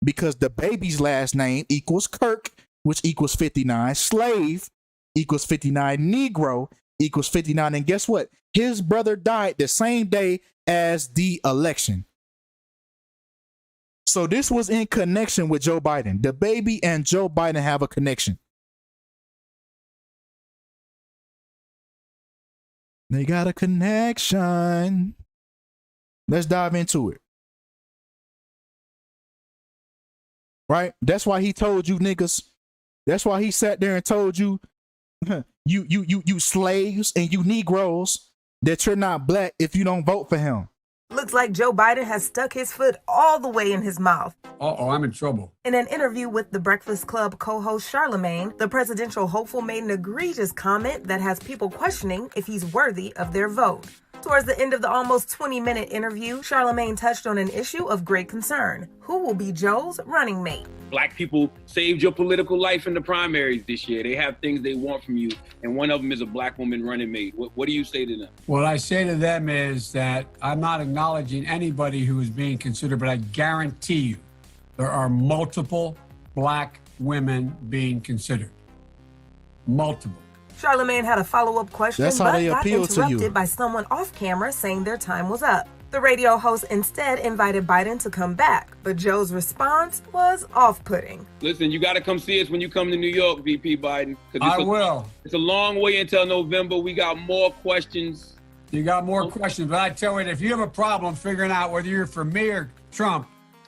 because DaBaby's last name equals Kirk, which equals 59. Slave equals 59. Negro equals 59. And guess what? His brother died the same day as the election. So this was in connection with Joe Biden. DaBaby and Joe Biden have a connection. They got a connection. Let's dive into it. Right? That's why he told you niggas. That's why he sat there and told you, you slaves and you Negroes, that you're not black if you don't vote for him. Looks like Joe Biden has stuck his foot all the way in his mouth. Uh-oh, I'm in trouble. In an interview with The Breakfast Club co-host Charlamagne, the presidential hopeful made an egregious comment that has people questioning if he's worthy of their vote. Towards the end of the almost 20-minute interview, Charlamagne touched on an issue of great concern. Who will be Joe's running mate? Black people saved your political life in the primaries this year. They have things they want from you, and one of them is a black woman running mate. What do you say to them? What I say to them is that I'm not acknowledging anybody who is being considered, but I guarantee you there are multiple black women being considered. Multiple. Charlamagne had a follow-up question, That's how but they got appeal to you. interrupted by someone off camera saying their time was up. The radio host instead invited Biden to come back, but Joe's response was off-putting. Listen, you got to come see us when you come to New York, VP Biden. I will. It's a long way until November. We got more questions. You got more questions, but I tell you, if you have a problem figuring out whether you're for me or Trump,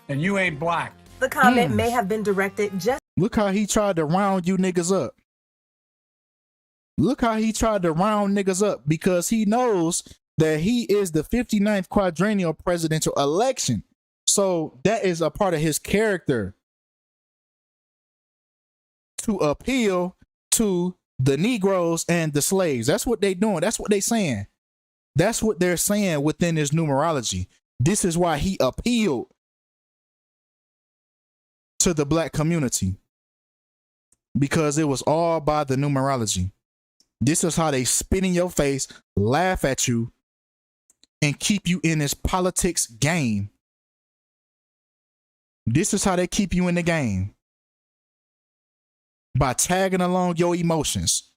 then you ain't black. The comment may have been directed just... Look how he tried to round you niggas up. Look how he tried to round niggas up, because he knows that he is the 59th quadrennial presidential election. So that is a part of his character to appeal to the Negroes and the slaves. That's what they doing. That's what they saying. That's what they're saying within his numerology. This is why he appealed to the black community, because it was all by the numerology. This is how they spit in your face, laugh at you, and keep you in this politics game. This is how they keep you in the game. By tagging along your emotions.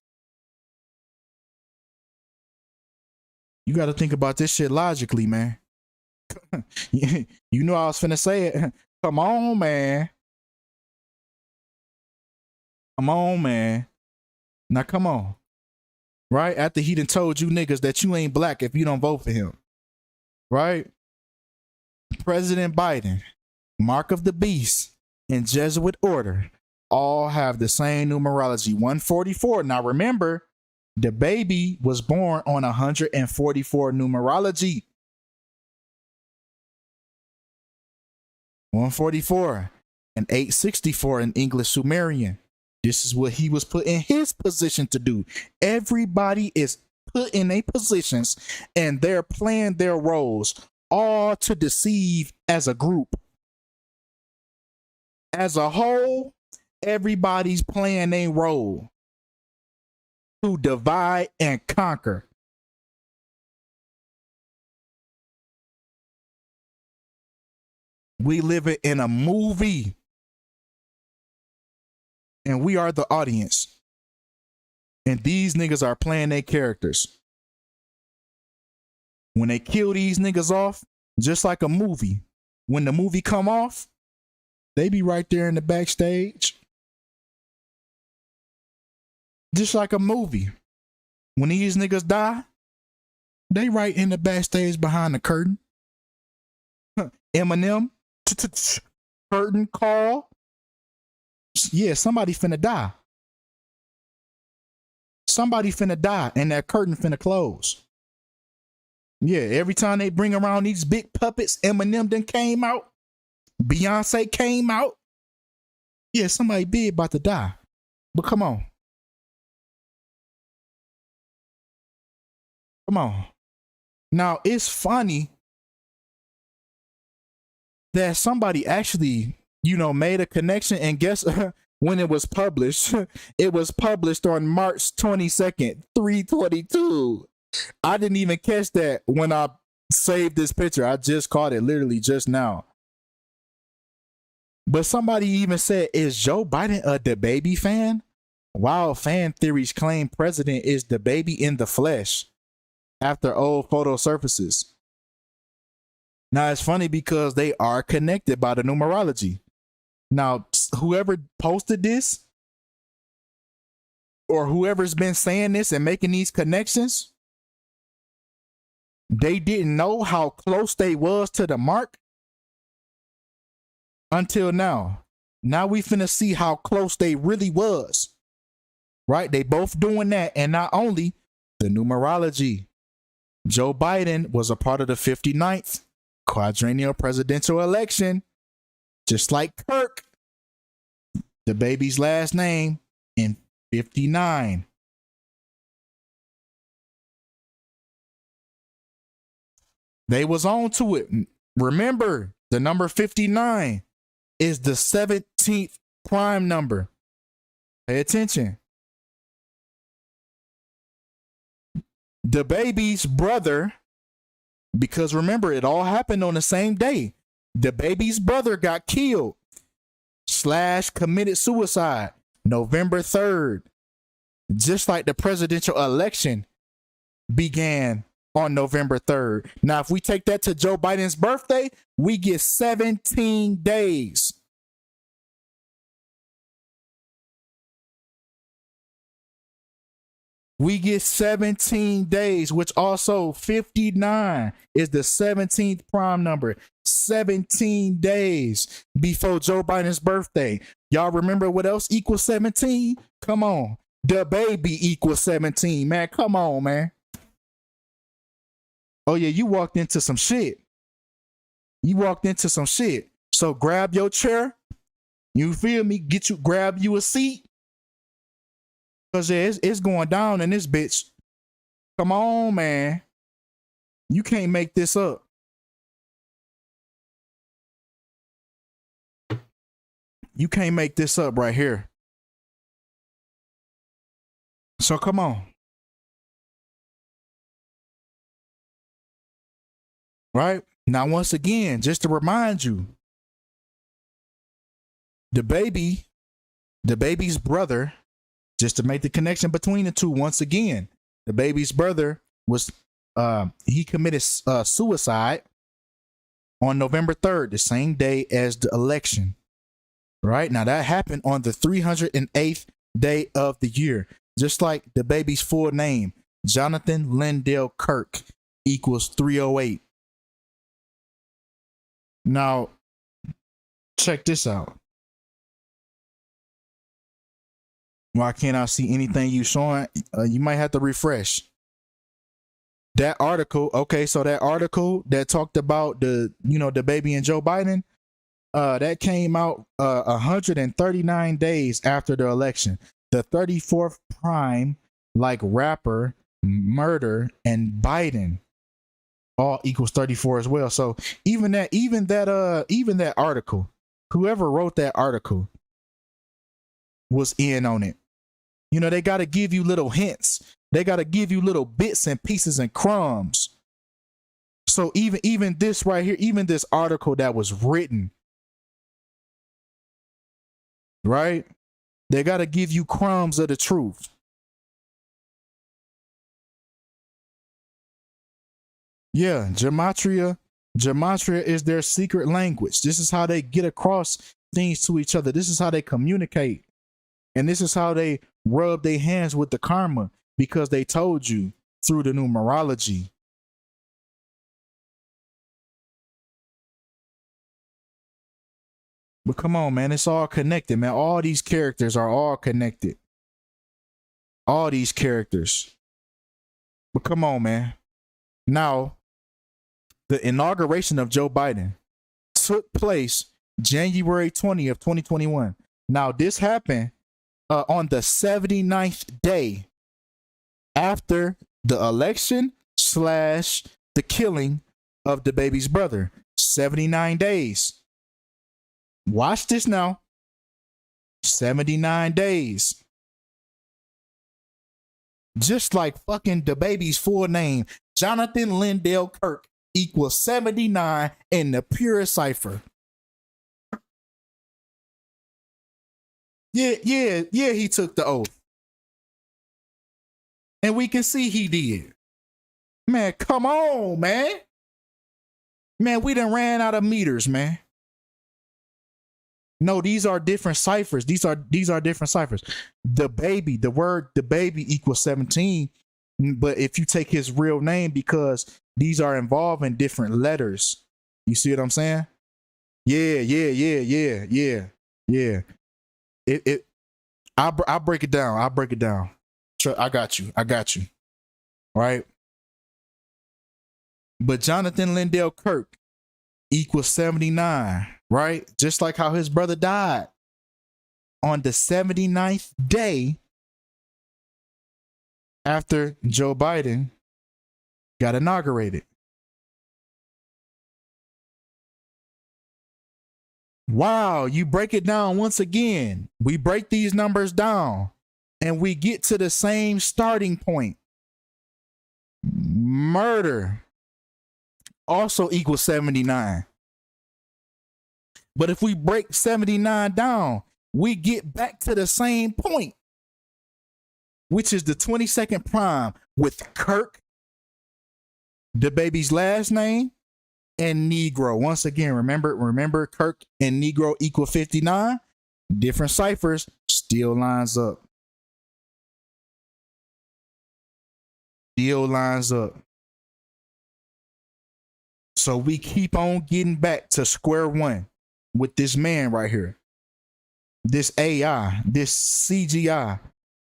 You got to think about this shit logically, man. You know I was finna say it. Come on, man. Come on, man. Now come on. Right? After he done told you niggas that you ain't black if you don't vote for him. Right? President Biden, Mark of the Beast, and Jesuit Order all have the same numerology, 144. Now remember, DaBaby was born on 144 numerology. 144 and 864 in English Sumerian. This is what he was put in his position to do. Everybody is put in their positions and they're playing their roles, all to deceive as a group. As a whole, everybody's playing their role to divide and conquer. We live it in a movie. And we are the audience. And these niggas are playing their characters. When they kill these niggas off, just like a movie, when the movie come off, they be right there in the backstage. Just like a movie. When these niggas die, they right in the backstage behind the curtain. Eminem, curtain call. Yeah, somebody finna die. Somebody finna die and that curtain finna close. Yeah, every time they bring around these big puppets, Eminem done came out. Beyonce came out. Yeah, somebody big about to die. But come on. Come on. Now, it's funny that somebody actually, made a connection, and guess when it was published? It was published on March 22nd, 322. I didn't even catch that when I saved this picture. I just caught it literally just now. But somebody even said, is Joe Biden a DaBaby fan? Wild fan theories claim president is DaBaby in the flesh after old photo surfaces. Now, it's funny because they are connected by the numerology. Now, whoever posted this or whoever's been saying this and making these connections, they didn't know how close they was to the mark until now. Now we finna see how close they really was. Right? They both doing that. And not only the numerology. Joe Biden was a part of the 59th quadrennial presidential election. Just like Kirk, DaBaby's last name in 59. They was on to it. Remember, the number 59 is the 17th prime number. Pay attention. DaBaby's brother, because remember, it all happened on the same day. DaBaby's brother got killed / committed suicide November 3rd. Just like the presidential election began on November 3rd. Now, if we take that to Joe Biden's birthday, we get 17 days. We get 17 days, which also 59 is the 17th prime number. 17 days before Joe Biden's birthday. Y'all remember what else equals 17? Come on. DaBaby equals 17, man. Come on, man. Oh, yeah, you walked into some shit. You walked into some shit. So grab your chair. You feel me? Grab you a seat. Because yeah, it's going down in this bitch. Come on, man. You can't make this up. You can't make this up right here. So come on. Right? Now, once again, just to remind you, DaBaby's brother, just to make the connection between the two, once again, DaBaby's brother was, he committed suicide on November 3rd, the same day as the election. Right? Now, that happened on the 308th day of the year. Just like DaBaby's full name, Jonathan Lindell Kirk equals 308. Now, check this out. Why can't I see anything you showing? You might have to refresh. That article, okay, so that article that talked about DaBaby and Joe Biden, that came out 139 days after the election. The 34th prime, like rapper, murder, and Biden, all equals 34 as well. So even that article, whoever wrote that article was in on it. They got to give you little hints. They got to give you little bits and pieces and crumbs. So even this right here, even this article that was written, right? They got to give you crumbs of the truth. Yeah, Gematria is their secret language. This is how they get across things to each other. This is how they communicate. And this is how they rub their hands with the karma, because they told you through the numerology. But come on, man, it's all connected, man. All these characters are all connected. All these characters. But come on, man. Now, the inauguration of Joe Biden took place January 20th, 2021. Now, this happened on the 79th day after the election / the killing of DaBaby's brother. 79 days. Watch this now. 79 days. Just like fucking DaBaby's full name, Jonathan Lindell Kirk equals 79 in the purest cipher. Yeah, he took the oath. And we can see he did. Man, come on, man. Man, we done ran out of meters, man. No, these are different ciphers. These are different ciphers. DaBaby, the word DaBaby equals 17. But if you take his real name, because these are involving different letters. You see what I'm saying? Yeah. I'll break it down. I got you. Right? But Jonathan Lindell Kirk equals 79, right? Just like how his brother died on the 79th day after Joe Biden got inaugurated. Wow, you break it down once again. We break these numbers down and we get to the same starting point. Murder also equals 79. But if we break 79 down, we get back to the same point, which is the 22nd prime with Kirk, DaBaby's last name, and Negro. Once again, remember Kirk and Negro equal 59. Different ciphers, still lines up. So we keep on getting back to square one with this man right here. This AI, this CGI.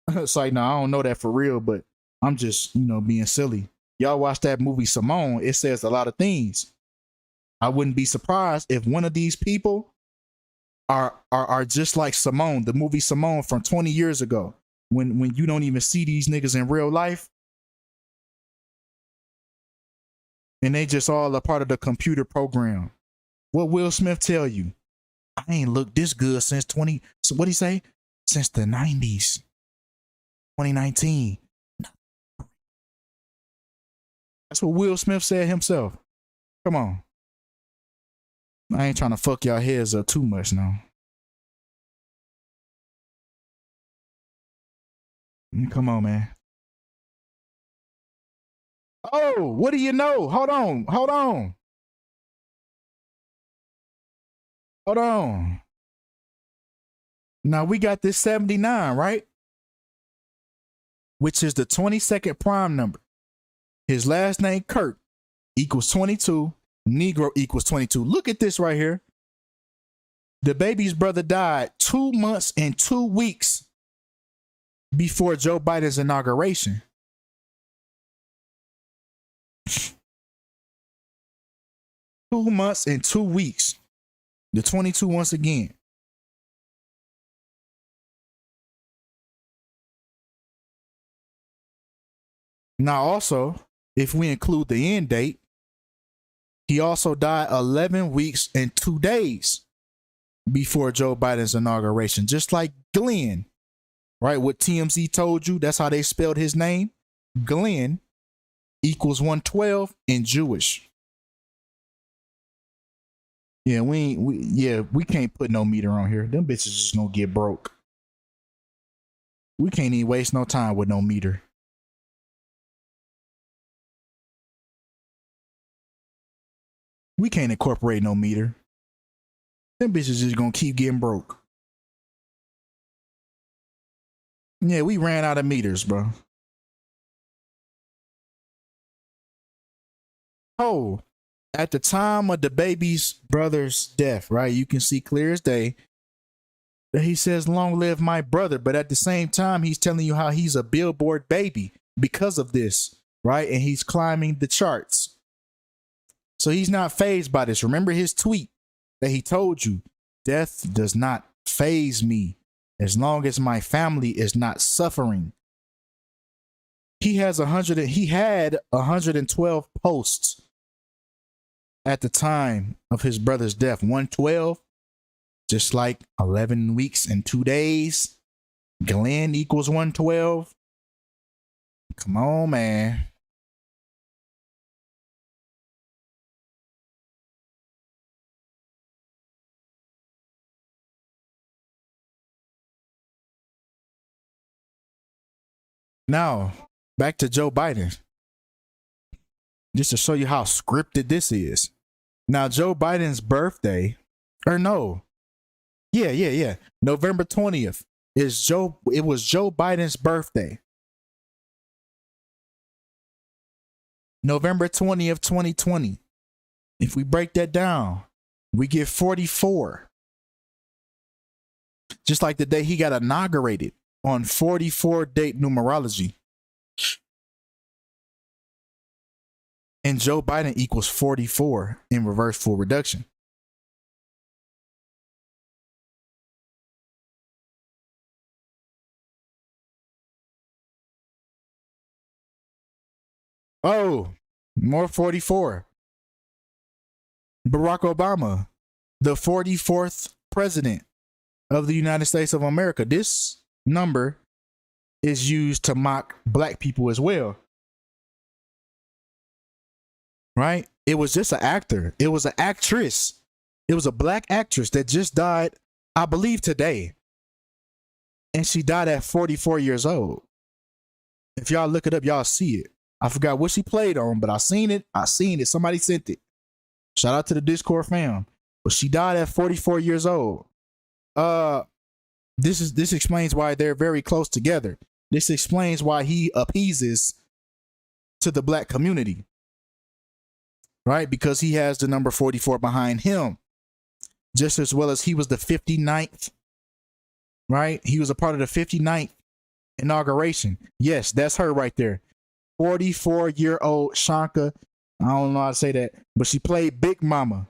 It's like, no, I don't know that for real, but I'm just, being silly. Y'all watch that movie Simone, it says a lot of things. I wouldn't be surprised if one of these people are just like Simone, the movie Simone from 20 years ago, when you don't even see these niggas in real life. And they just all a part of the computer program. What Will Smith tell you? I ain't looked this good since so what'd he say? Since the 90s. 2019. That's what Will Smith said himself. Come on. I ain't trying to fuck y'all heads up too much now. Come on, man. Oh, what do you know? Hold on. Now we got this 79, right? Which is the 22nd prime number. His last name, Kirk, equals 22. Negro equals 22. Look at this right here. DaBaby's brother died 2 months and 2 weeks before Joe Biden's inauguration. Two months and 2 weeks. The 22 once again. Now also, if we include the end date, he also died 11 weeks and 2 days before Joe Biden's inauguration, just like Glenn, right? What TMZ told you, that's how they spelled his name. Glenn equals 112 in Jewish. Yeah, we can't put no meter on here. Them bitches just gonna get broke. We can't even waste no time with no meter. We can't incorporate no meter. Them bitches just gonna keep getting broke. Yeah, we ran out of meters, bro. Oh, at the time of DaBaby's brother's death, right? You can see clear as day that he says, "Long live my brother," but at the same time, he's telling you how he's a Billboard baby because of this, right? And he's climbing the charts. So he's not fazed by this. Remember his tweet that he told you, death does not faze me as long as my family is not suffering. He had 112 posts at the time of his brother's death. 112, just like 11 weeks and 2 days. Glenn equals 112. Come on, man. Now, back to Joe Biden. Just to show you how scripted this is. Now, Joe Biden's birthday, or no. Yeah. November 20th it was Joe Biden's birthday. November 20th, 2020. If we break that down, we get 44. Just like the day he got inaugurated on 44 date numerology. And Joe Biden equals 44 in reverse full reduction. Oh, more 44. Barack Obama, the 44th president of the United States of America. This number is used to mock black people as well. Right? It was just an actor. It was an actress. It was a black actress that just died, I believe, today. And she died at 44 years old. If y'all look it up, y'all see it. I forgot what she played on, but I seen it. Somebody sent it. Shout out to the Discord fam. But she died at 44 years old. This explains why they're very close together. This explains why he appeases to the black community. Right? Because he has the number 44 behind him. Just as well as he was the 59th. Right? He was a part of the 59th inauguration. Yes, that's her right there. 44-year-old Shanka. I don't know how to say that, but she played Big Mama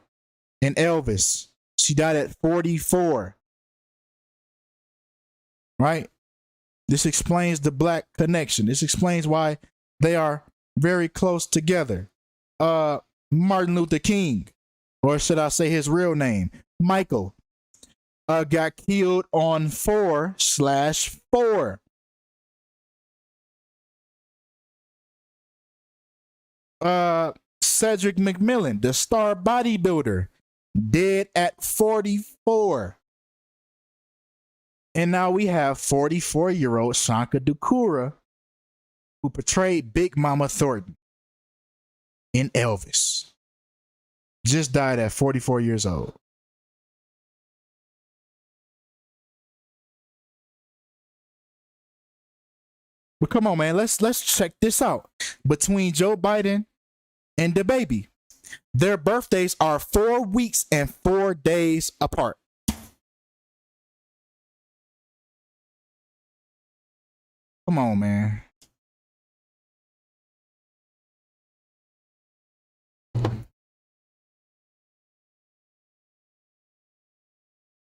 in Elvis. She died at 44. Right? This explains the black connection. This explains why they are very close together. Martin Luther King, or should I say his real name, Michael, got killed on 4/4. Cedric McMillan, the star bodybuilder, dead at 44. And now we have 44-year-old Shanka Dukura, who portrayed Big Mama Thornton in Elvis. Just died at 44 years old. But come on, man, let's check this out. Between Joe Biden and DaBaby, their birthdays are 4 weeks and 4 days apart. Come on, man.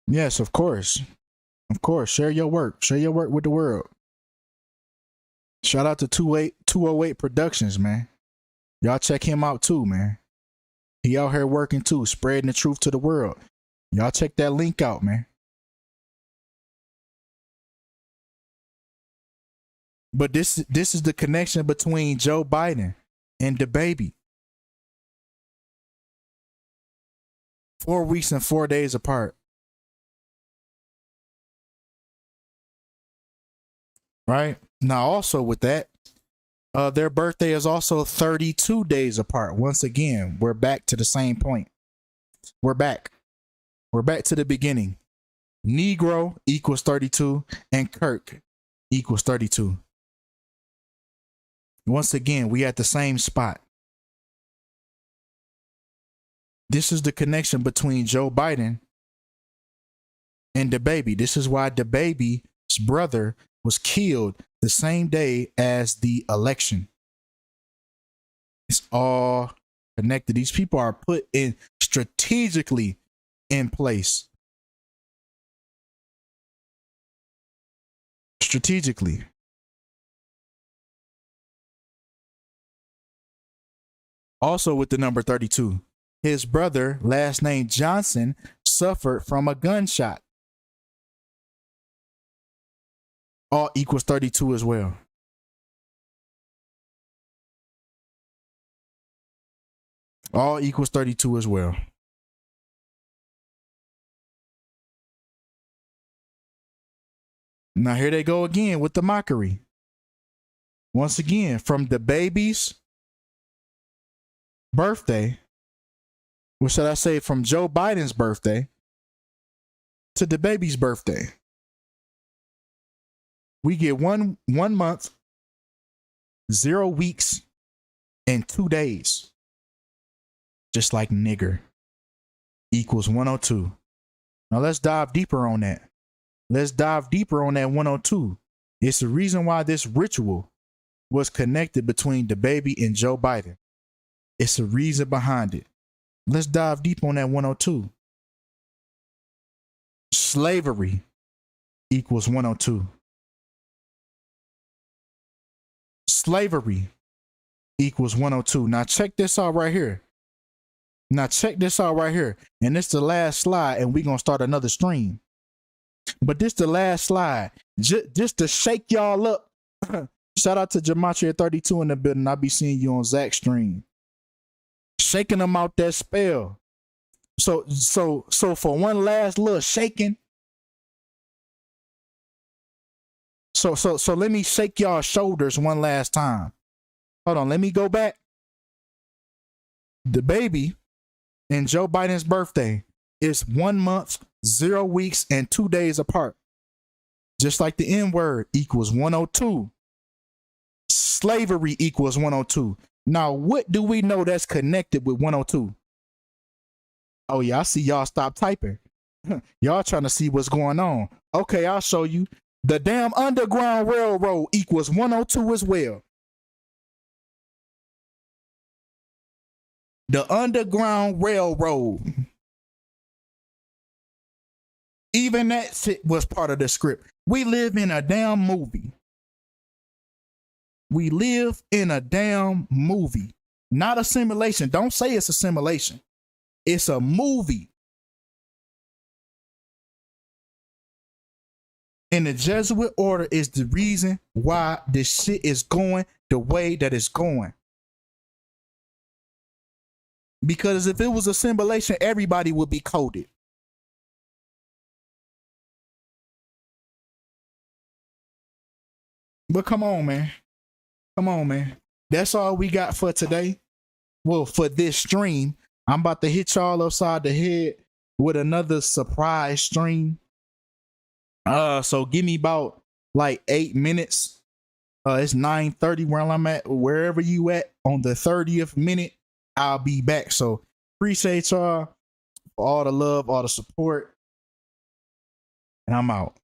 Yes, of course. Of course. Share your work. Share your work with the world. Shout out to 208 Productions, man. Y'all check him out too, man. He out here working too, spreading the truth to the world. Y'all check that link out, man. But this is the connection between Joe Biden and DaBaby. 4 weeks and 4 days apart. Right? Now, also with that, their birthday is also 32 days apart. Once again, we're back to the same point. We're back. We're back to the beginning. Negro equals 32 and Kirk equals 32. Once again, we at the same spot. This is the connection between Joe Biden and DaBaby. This is why DaBaby's brother was killed the same day as the election. It's all connected. These people are put in strategically in place strategically. Also with the number 32, his brother, last name Johnson, suffered from a gunshot. All equals 32 as well. All equals 32 as well. Now here they go again with the mockery. Once again, from DaBaby's birthday, or should I say from Joe Biden's birthday to DaBaby's birthday, we get one month, 0 weeks, and 2 days. Just like nigger equals 102. Now let's dive deeper on that. Let's dive deeper on that 102. It's the reason why this ritual was connected between DaBaby and Joe Biden. It's the reason behind it. Let's dive deep on that 102. Slavery equals 102. Slavery equals 102. Now check this out right here. And this the last slide, and we're going to start another stream. But this the last slide. Just to shake y'all up. Shout out to Gematria 32 in the building. I'll be seeing you on Zach's stream. Shaking them out that spell. So for one last little shaking. So let me shake y'all shoulders one last time. Hold on, let me go back. DaBaby and Joe Biden's birthday is 1 month, 0 weeks, and 2 days apart. Just like the N-word equals 102. Slavery equals 102. Now, what do we know that's connected with 102? Oh, yeah, I see y'all stop typing. Y'all trying to see what's going on. Okay, I'll show you. The damn Underground Railroad equals 102 as well. The Underground Railroad. Even that shit was part of the script. We live in a damn movie. We live in a damn movie. Not a simulation. Don't say it's a simulation. It's a movie. And the Jesuit order is the reason why this shit is going the way that it's going. Because if it was a simulation, everybody would be coded. But come on, man. Come on, man. That's all we got for today. Well, for this stream, I'm about to hit y'all upside the head with another surprise stream. So give me about like 8 minutes. It's 9:30 where I'm at. Wherever you at on the 30th minute, I'll be back. So appreciate y'all for all the love, all the support. And I'm out.